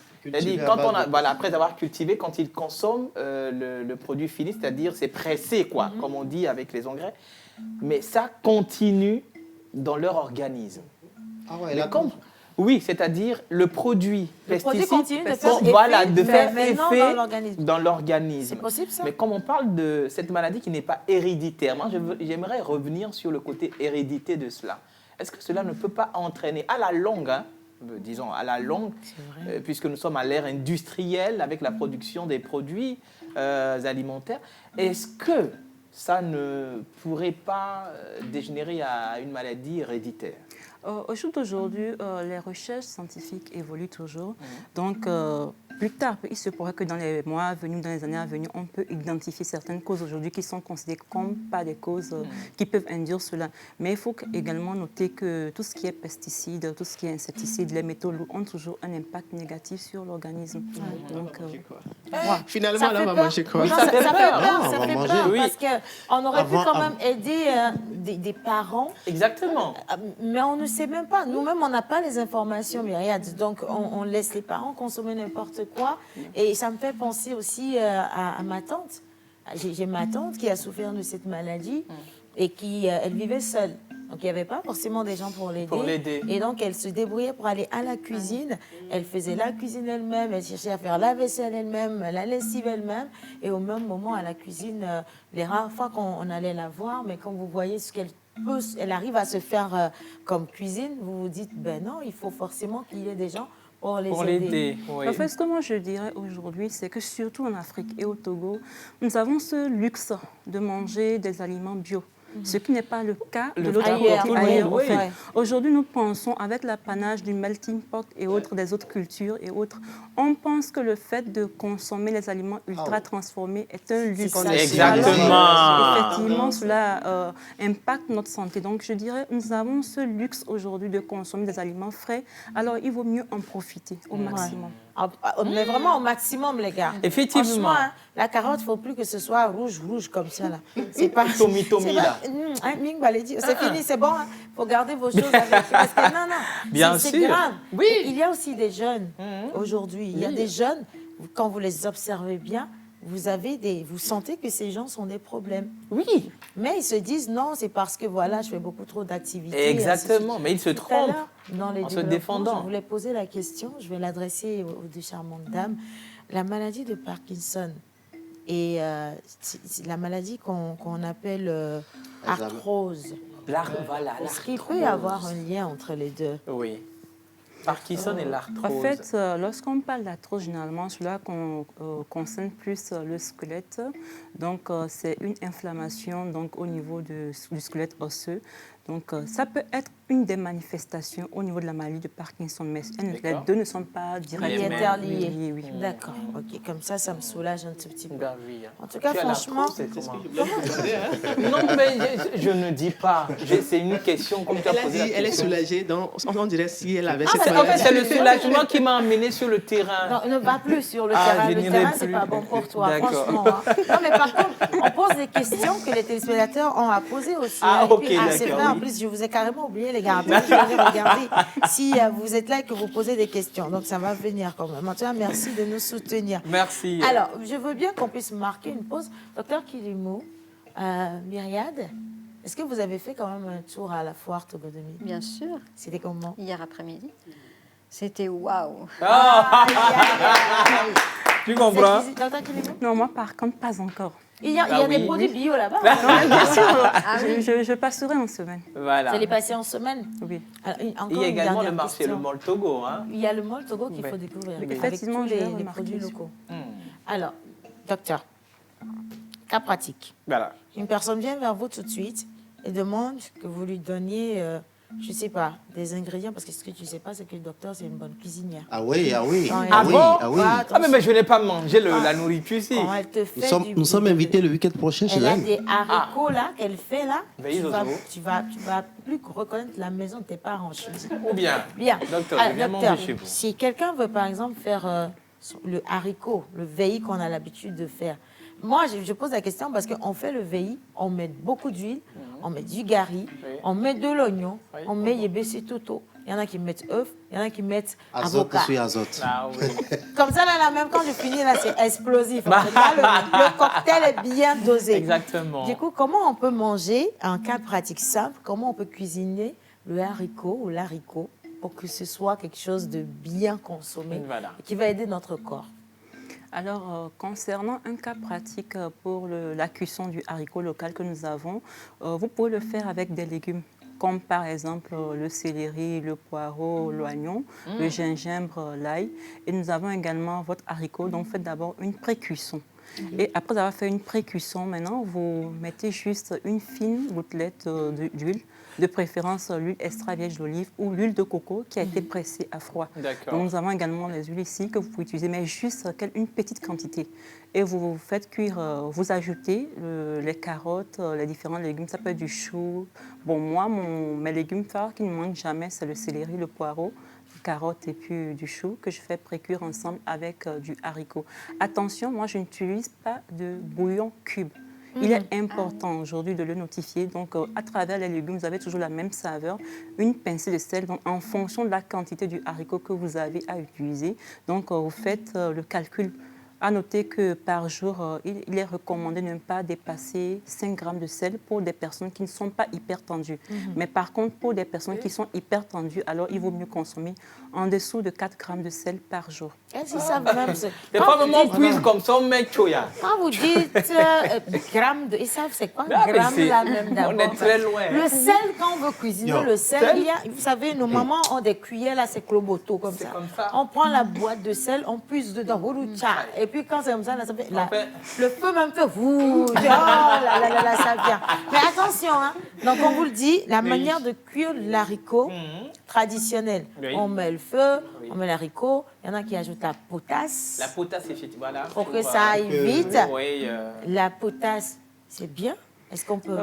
après avoir cultivé, quand ils consomment le produit fini, c'est-à-dire c'est pressé, quoi, comme on dit avec les engrais, mais ça continue dans leur organisme. Ah ouais, là, oui, c'est-à-dire le produit pesticide continue de faire effet dans l'organisme. C'est possible, ça? Mais comme on parle de cette maladie qui n'est pas héréditaire, moi j'aimerais revenir sur le côté hérédité de cela. Est-ce que cela ne peut pas entraîner à la longue, disons à la longue, puisque nous sommes à l'ère industrielle avec la production des produits alimentaires, est-ce que ça ne pourrait pas dégénérer à une maladie héréditaire? Au jour d'aujourd'hui, les recherches scientifiques évoluent toujours. Donc, plus tard, il se pourrait que dans les mois à venir, dans les années à venir, on peut identifier certaines causes aujourd'hui qui sont considérées comme pas des causes qui peuvent induire cela. Mais il faut également noter que tout ce qui est pesticides, tout ce qui est insecticides, les métaux lourds ont toujours un impact négatif sur l'organisme. Donc, finalement, là, on va manger quoi? Ça fait peur, ça fait peur, parce qu'on aurait pu quand même aider des parents. Exactement. Mais on ne sait même pas. Nous-mêmes, on n'a pas les informations, Myriad. Donc, on laisse les parents consommer n'importe quoi. Et ça me fait penser aussi à ma tante. J'ai ma tante qui a souffert de cette maladie et qui, elle vivait seule. Donc, il n'y avait pas forcément des gens pour l'aider. Et donc, elle se débrouillait pour aller à la cuisine. Elle faisait la cuisine elle-même. Elle cherchait à faire la vaisselle elle-même, la lessive elle-même. Et au même moment, à la cuisine, les rares fois qu'on allait la voir, mais quand vous voyez ce qu'elle elle arrive à se faire comme cuisine, vous vous dites, ben non, il faut forcément qu'il y ait des gens pour les aider. Oui. En fait, ce que moi je dirais aujourd'hui, c'est que surtout en Afrique et au Togo, nous avons ce luxe de manger des aliments bio. Ce qui n'est pas le cas de l'autre côté ailleurs. Oui. Aujourd'hui, nous pensons, avec l'apanage du melting pot et autres, des autres cultures et autres, on pense que le fait de consommer les aliments ultra transformés est un luxe. Exactement. Effectivement, cela impacte notre santé. Donc, je dirais, nous avons ce luxe aujourd'hui de consommer des aliments frais. Alors, il vaut mieux en profiter au maximum. Mais vraiment au maximum, les gars. Effectivement. Hein, la carotte, il ne faut plus que ce soit rouge comme ça. C'est pas... Tomi, là. C'est fini, c'est bon. Il faut garder vos choses avec. Parce que, non, c'est grave. Oui. Il y a aussi des jeunes aujourd'hui. Il y a des jeunes, quand vous les observez bien, vous sentez que ces gens sont des problèmes. Oui. Mais ils se disent, non, c'est parce que voilà, je fais beaucoup trop d'activités. Exactement, mais ils se trompent en se défendant. Je voulais poser la question, je vais l'adresser aux deux charmantes dames. La maladie de Parkinson et la maladie qu'on appelle arthrose. Voilà, est-ce qu'il peut y avoir un lien entre les deux? Oui. Parkinson et l'arthrose. En fait, lorsqu'on parle d'arthrose, généralement, cela concerne plus le squelette. Donc, c'est une inflammation donc, au niveau du squelette osseux. Donc, ça peut être une des manifestations au niveau de la maladie de Parkinson, mais les deux ne sont pas directement liés. Oui. D'accord, ok. Comme ça me soulage un tout petit peu. En tout cas, franchement... Non, mais je ne dis pas. C'est une question comme tu as posé. Elle est soulagée, donc on dirait si elle avait cette maladie. En fait, c'est le soulagement qui m'a emmené sur le terrain. Non, ne va plus sur le terrain. Le terrain, c'est pas bon pour toi, franchement. Non, mais par contre, on pose des questions que les téléspectateurs ont à poser aussi. Ok, c'est vrai, en plus, je vous ai carrément oublié, les gars. Après, je vais aller regarder si vous êtes là et que vous posez des questions. Donc, ça va venir quand même. En tout cas, merci de nous soutenir. Merci. Alors, je veux bien qu'on puisse marquer une pause. Docteur Kilimou, Myriad, est-ce que vous avez fait quand même un tour à la foire Togodomie? Bien sûr. C'était comment? Hier après-midi. C'était waouh. Tu comprends? Non, moi, par contre, pas encore. Il y a des produits bio là-bas. Bien sûr. Je passerai en semaine. Voilà. Vous allez passer en semaine? Oui. Alors, il y a également le marché, le Mall Togo. Hein? Il y a le Mall Togo qu'il faut découvrir avec tous les produits locaux. Alors, docteur, cas pratique. Voilà. Une personne vient vers vous tout de suite et demande que vous lui donniez... je ne sais pas, des ingrédients, parce que ce que tu ne sais pas, c'est que le docteur, c'est une bonne cuisinière. Ah oui. Mais je n'ai pas mangé la nourriture ici. Elle te fait nous sommes invités le week-end prochain chez elle. Elle a des haricots là, qu'elle fait là. Tu vas plus reconnaître la maison de tes parents. Ou bien. Docteur, chez vous. Si quelqu'un veut par exemple faire le haricot, le VI qu'on a l'habitude de faire, moi, je pose la question parce qu'on fait le VI, on met beaucoup d'huile, on met du gari, on met de l'oignon, on met yébessé toto. Il y en a qui mettent œuf, il y en a qui mettent avocat. Azote. Comme ça, là, même quand je finis, là, c'est explosif. Le cocktail est bien dosé. Exactement. Du coup, comment on peut manger, en cas pratique simple, comment on peut cuisiner le haricot ou l'haricot pour que ce soit quelque chose de bien consommé et qui va aider notre corps? Alors, concernant un cas pratique pour la cuisson du haricot local que nous avons, vous pouvez le faire avec des légumes, comme par exemple le céleri, le poireau, l'oignon, le gingembre, l'ail. Et nous avons également votre haricot, donc faites d'abord une pré-cuisson. Et après avoir fait une pré-cuisson, maintenant, vous mettez juste une fine gouttelette d'huile, de préférence l'huile extra vierge d'olive ou l'huile de coco qui a été pressée à froid. Donc, nous avons également les huiles ici que vous pouvez utiliser, mais juste une petite quantité. Et vous faites cuire, vous ajoutez les carottes, les différents légumes. Ça peut être du chou. Bon, moi, mes légumes phares qui ne manquent jamais, c'est le céleri, le poireau, carottes et puis du chou que je fais précuire ensemble avec du haricot. Attention, moi, je n'utilise pas de bouillon cube. Il est important aujourd'hui de le notifier. Donc, à travers les légumes, vous avez toujours la même saveur. Une pincée de sel, donc, en fonction de la quantité du haricot que vous avez à utiliser. Donc, vous faites le calcul. À noter que par jour, il est recommandé de ne pas dépasser 5 grammes de sel pour des personnes qui ne sont pas hypertendues. Mais par contre, pour des personnes qui sont hypertendues, alors il vaut mieux consommer en dessous de 4 grammes de sel par jour. Est-ce que ça même... C'est pas vraiment cuise comme ça, mais choya. Quand vous dites grammes de... Ils savent c'est quoi Non, gramme là même d'abord. On est très loin. Le sel, quand on veut cuisiner le sel, il y a, vous savez, nos mamans ont des cuillères, là, c'est cloboto comme ça. On prend la boîte de sel, on puise dedans, et puis quand c'est comme ça, là, ça fait, le feu même fait rouge. Oh là, ça vient. Mais attention, hein, donc on vous le dit, la manière de cuire l'haricot traditionnel, on met le feu, on met l'haricot, il y en a qui ajoutent la potasse. La potasse, effectivement, voilà. Pour que ça aille vite. Oui, La potasse, c'est bien. Est-ce qu'on peut...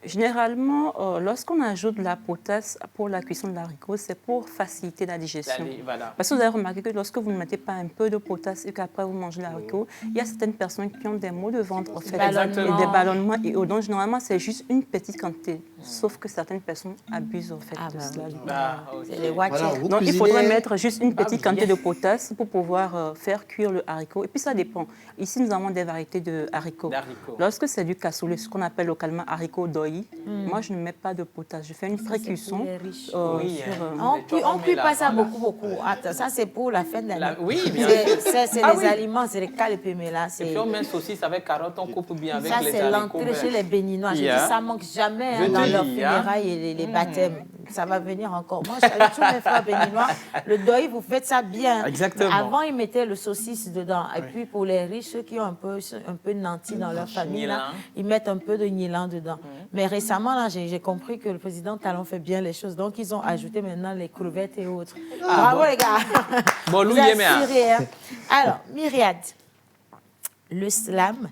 Généralement, lorsqu'on ajoute de la potasse pour la cuisson de l'haricot, c'est pour faciliter la digestion. Voilà. Parce que vous avez remarqué que lorsque vous ne mettez pas un peu de potasse et qu'après vous mangez l'haricot, il y a certaines personnes qui ont des maux de ventre, en fait, et des ballonnements. Et donc, généralement, c'est juste une petite quantité. Sauf que certaines personnes abusent, en fait, de cela. C'est les watchers. Donc, il faudrait mettre juste une petite quantité de potasse pour pouvoir faire cuire le haricot. Et puis, ça dépend. Ici, nous avons des variétés de haricots. Lorsque c'est du cassoulet, ce qu'on appelle localement haricot doi, moi, je ne mets pas de potasse. Je fais une pré-cuisson. On ne cuit pas ça beaucoup. Attends, ça, c'est pour la fin de l'année. Oui, bien sûr. C'est les aliments, c'est les calépémés-là. Et puis, on met saucisse avec carottes, on coupe bien avec les haricots. Ça, c'est l'entrée chez les Béninois. Je dis, ça ne manque jamais dans leurs funérailles et les baptêmes. Ça va venir encore. Moi, tous mes frères béninois, le doi, vous faites ça bien. Exactement. Avant, ils mettaient le saucisse dedans. Et puis, pour les riches, ceux qui ont un peu de nantis dans leur famille, là, ils mettent un peu de nilan dedans. Mais récemment, là, j'ai compris que le président Talon fait bien les choses. Donc, ils ont ajouté maintenant les crevettes et autres. Bravo, les gars. Bon, vous assurez, hein. Alors, Myriad, le slam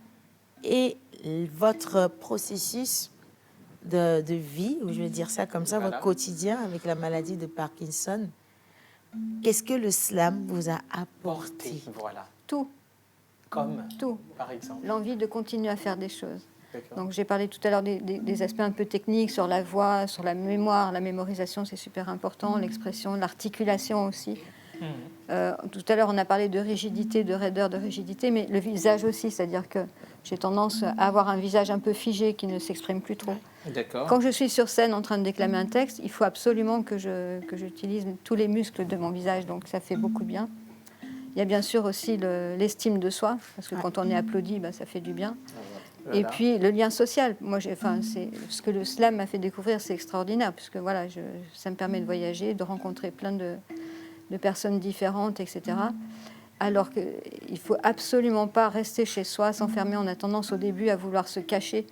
et votre processus de vie, ou je vais dire ça comme ça, votre quotidien avec la maladie de Parkinson, qu'est-ce que le slam vous a apporté? Voilà. Tout. Comme, tout. Par exemple. L'envie de continuer à faire des choses. Donc j'ai parlé tout à l'heure des aspects un peu techniques sur la voix, sur la mémoire, la mémorisation, c'est super important, l'expression, l'articulation aussi. Tout à l'heure, on a parlé de rigidité, de raideur, de rigidité, mais le visage aussi, c'est-à-dire que j'ai tendance à avoir un visage un peu figé qui ne s'exprime plus trop. Quand je suis sur scène en train de déclamer un texte, il faut absolument que j'utilise tous les muscles de mon visage, donc ça fait beaucoup de bien. Il y a bien sûr aussi l'estime de soi, parce que quand on est applaudi, ça fait du bien. Voilà. Et puis le lien social. Moi, c'est ce que le slam m'a fait découvrir, c'est extraordinaire, puisque voilà, ça me permet de voyager, de rencontrer plein de personnes différentes, etc. Alors qu'il ne faut absolument pas rester chez soi, s'enfermer. On a tendance au début à vouloir se cacher,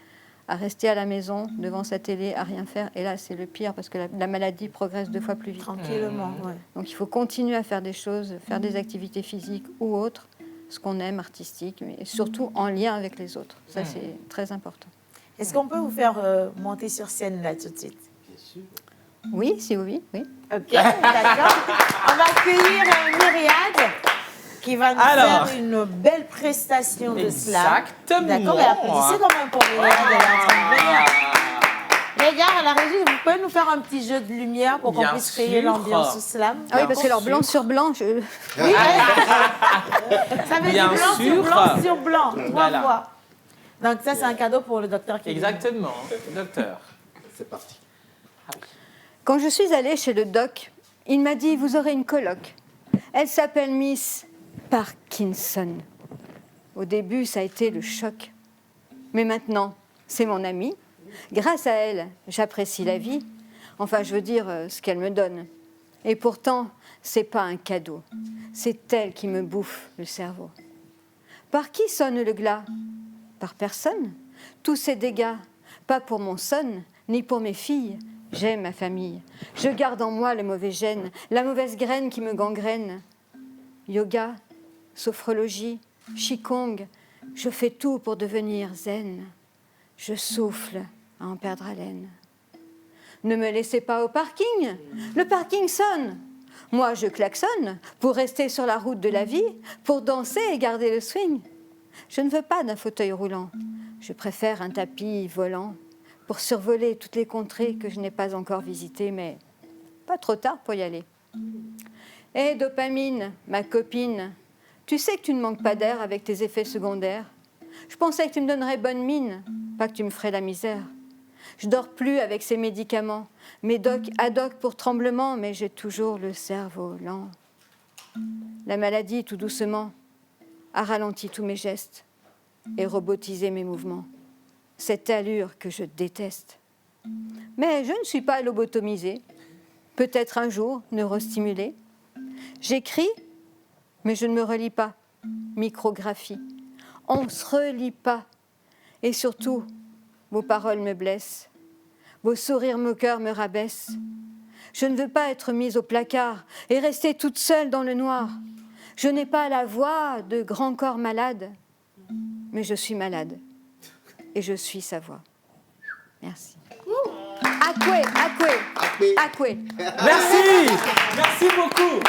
à rester à la maison, devant sa télé, à rien faire. Et là, c'est le pire, parce que la maladie progresse 2 fois plus vite. Tranquillement, ouais. Donc il faut continuer à faire des choses, faire des activités physiques ou autres, ce qu'on aime, artistique, mais surtout en lien avec les autres. Ça, c'est très important. Est-ce qu'on peut vous faire monter sur scène, là, tout de suite? Bien sûr. Oui, si oui, oui. OK, d'accord. On va accueillir Myriad, qui va nous faire une belle prestation de slam. Exactement. D'accord, mais applaudissez quand même pour Myriad. Les gars, à la régie, vous pouvez nous faire un petit jeu de lumière pour qu'on puisse créer l'ambiance du slam? Ah oui, parce que alors blanc sur blanc, Oui, ça veut dire blanc sur blanc sur blanc. Voilà. Voix. Donc ça, c'est un cadeau pour le docteur qui Exactement, docteur. C'est parti. Quand je suis allée chez le doc, il m'a dit, vous aurez une coloc. Elle s'appelle Miss Parkinson. Au début, ça a été le choc. Mais maintenant, c'est mon amie. Grâce à elle, j'apprécie la vie. Enfin, je veux dire, ce qu'elle me donne. Et pourtant, c'est pas un cadeau. C'est elle qui me bouffe le cerveau. Par qui sonne le glas? Par personne. Tous ces dégâts, pas pour mon son, ni pour mes filles. J'aime ma famille. Je garde en moi le mauvais gène, la mauvaise graine qui me gangrène. Yoga, sophrologie, qigong, je fais tout pour devenir zen. Je souffle à en perdre haleine. Ne me laissez pas au parking, le parking sonne. Moi, je klaxonne pour rester sur la route de la vie, pour danser et garder le swing. Je ne veux pas d'un fauteuil roulant, je préfère un tapis volant pour survoler toutes les contrées que je n'ai pas encore visitées, mais pas trop tard pour y aller. Hé, dopamine, ma copine, tu sais que tu ne manques pas d'air avec tes effets secondaires. Je pensais que tu me donnerais bonne mine, pas que tu me ferais la misère. Je dors plus avec ces médicaments, médoc ad hoc pour tremblement, mais j'ai toujours le cerveau lent. La maladie, tout doucement, a ralenti tous mes gestes et robotisé mes mouvements. Cette allure que je déteste. Mais je ne suis pas lobotomisée, peut-être un jour neurostimulée. J'écris, mais je ne me relis pas. Micrographie. On ne se relit pas. Et surtout, vos paroles me blessent. Vos sourires moqueurs me rabaissent. Je ne veux pas être mise au placard et rester toute seule dans le noir. Je n'ai pas la voix de grand corps malade, mais je suis malade. Et je suis sa voix. Merci. Akwe, Akwe, Akwe. Merci, merci beaucoup.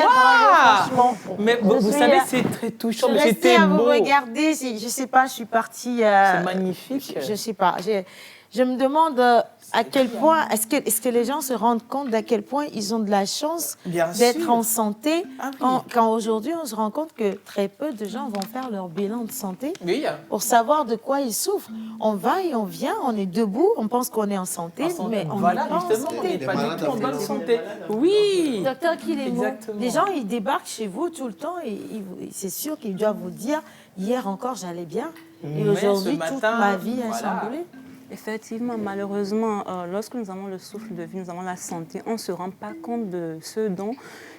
Franchement. Mais vous savez, c'est très touchant, mais c'était beau. Vous regardez, je ne sais pas, je suis partie... c'est magnifique. Je ne sais pas, je me demande à quel point, est-ce que les gens se rendent compte d'à quel point ils ont de la chance d'être en santé, quand aujourd'hui on se rend compte que très peu de gens vont faire leur bilan de santé pour savoir de quoi ils souffrent. On va et on vient, on est debout, on pense qu'on est en santé, mais on n'est pas en santé. On n'est pas du tout en bonne santé. Oui. Docteur Kilemo, les gens ils débarquent chez vous tout le temps et c'est sûr qu'ils doivent vous dire, hier encore j'allais bien et aujourd'hui toute ma vie a chamboulé. Effectivement, malheureusement, lorsque nous avons le souffle de vie, nous avons la santé, on ne se rend pas compte de ce dont,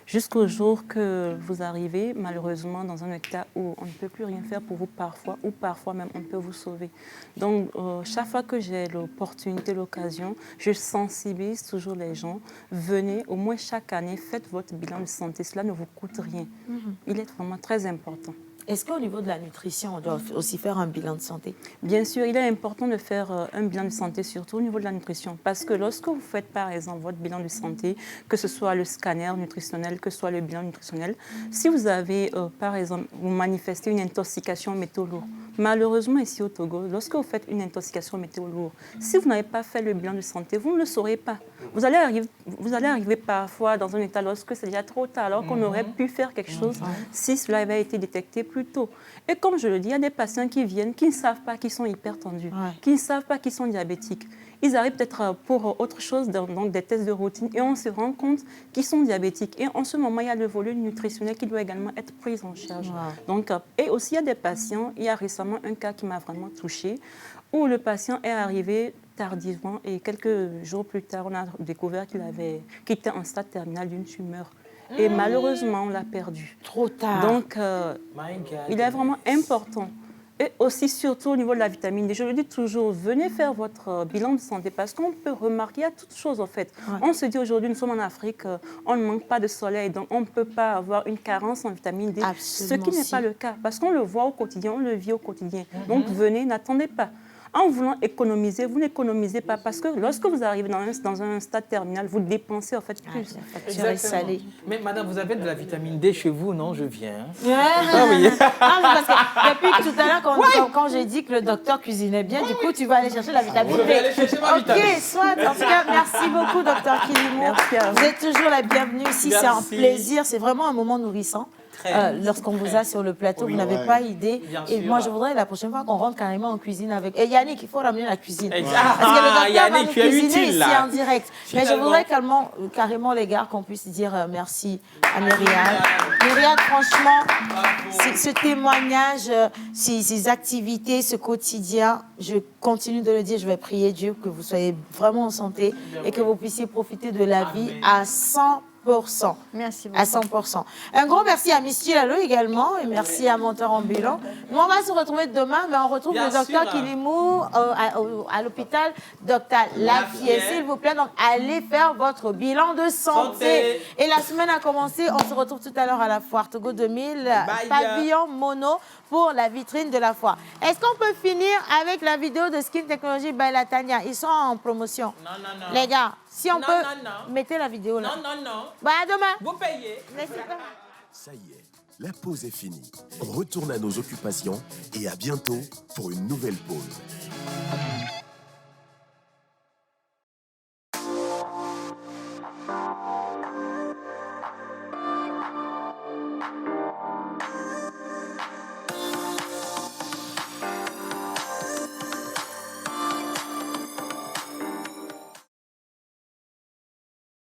jusqu'au jour que vous arrivez, malheureusement, dans un état où on ne peut plus rien faire pour vous parfois, ou parfois même on peut vous sauver. Donc, chaque fois que j'ai l'opportunité, l'occasion, je sensibilise toujours les gens. Venez, au moins chaque année, faites votre bilan de santé. Cela ne vous coûte rien. Il est vraiment très important. Est-ce qu'au niveau de la nutrition, on doit aussi faire un bilan de santé? Bien sûr, il est important de faire un bilan de santé, surtout au niveau de la nutrition. Parce que lorsque vous faites, par exemple, votre bilan de santé, que ce soit le scanner nutritionnel, que ce soit le bilan nutritionnel, si vous avez, par exemple, vous manifestez une intoxication aux métaux lourds, malheureusement, ici au Togo, lorsque vous faites une intoxication aux métaux lourds, si vous n'avez pas fait le bilan de santé, vous ne le saurez pas. Vous allez arriver parfois dans un état lorsque c'est déjà trop tard, alors qu'on aurait pu faire quelque chose si cela avait été détecté plus tôt. Et comme je le dis, il y a des patients qui viennent, qui ne savent pas qu'ils sont hypertendus, qui ne savent pas qu'ils sont diabétiques. Ils arrivent peut-être pour autre chose, donc des tests de routine, et on se rend compte qu'ils sont diabétiques. Et en ce moment, il y a le volet nutritionnel qui doit également être pris en charge. Donc, et aussi, il y a des patients, il y a récemment un cas qui m'a vraiment touchée, où le patient est arrivé tardivement et quelques jours plus tard, on a découvert qu'il était en stade terminal d'une tumeur. Et malheureusement, on l'a perdu. Trop tard. Donc, il est vraiment important. Et aussi, surtout au niveau de la vitamine D, je le dis toujours, venez faire votre bilan de santé parce qu'on peut remarquer à toutes choses en fait. On se dit aujourd'hui, nous sommes en Afrique, on ne manque pas de soleil, donc on ne peut pas avoir une carence en vitamine D. Absolument, ce qui n'est pas le cas parce qu'on le voit au quotidien, on le vit au quotidien. Donc venez, n'attendez pas. En voulant économiser, vous n'économisez pas parce que lorsque vous arrivez dans un stade terminal, vous dépensez en fait plus. Salé. Mais madame, vous avez de la vitamine D chez vous, non? Je viens. Ah oui. Parce que depuis tout à l'heure, quand j'ai dit que le docteur cuisinait bien, du coup, tu vas aller chercher la vitamine D. Je vais aller chercher ma vitamine. Ok, soit. En tout cas, merci beaucoup, docteur Kilemo. Vous êtes toujours la bienvenue ici. C'est un plaisir. C'est vraiment un moment nourrissant. Lorsqu'on vous a sur le plateau, vous n'avez pas idée. Et moi, je voudrais la prochaine fois qu'on rentre carrément en cuisine avec... Et Yannick, il faut ramener la cuisine. Parce que le docteur Yannick, va nous cuisiner utile, ici en direct. Mais je voudrais carrément, les gars, qu'on puisse dire merci à Myriam. Myriam, franchement, ce témoignage, ces activités, ce quotidien, je continue de le dire, je vais prier Dieu que vous soyez vraiment en santé et que vous puissiez profiter de la vie à 100%. 100%. Merci beaucoup. À 100%. Un grand merci à Miss Chilalo également et merci à Monteur Ambulant. Nous, on va se retrouver demain, mais on retrouve le docteur Kilimou à l'hôpital Docteur Lafié. S'il vous plaît, donc allez faire votre bilan de santé. Et la semaine a commencé, on se retrouve tout à l'heure à la foire Togo 2000, pavillon mono pour la vitrine de la foire. Est-ce qu'on peut finir avec la vidéo de Skin Technology by Latania? Ils sont en promotion. Non. Les gars, si on peut, mettez la vidéo là. Non. Bah, à demain. Vous payez. Ça y est, la pause est finie. On retourne à nos occupations et à bientôt pour une nouvelle pause.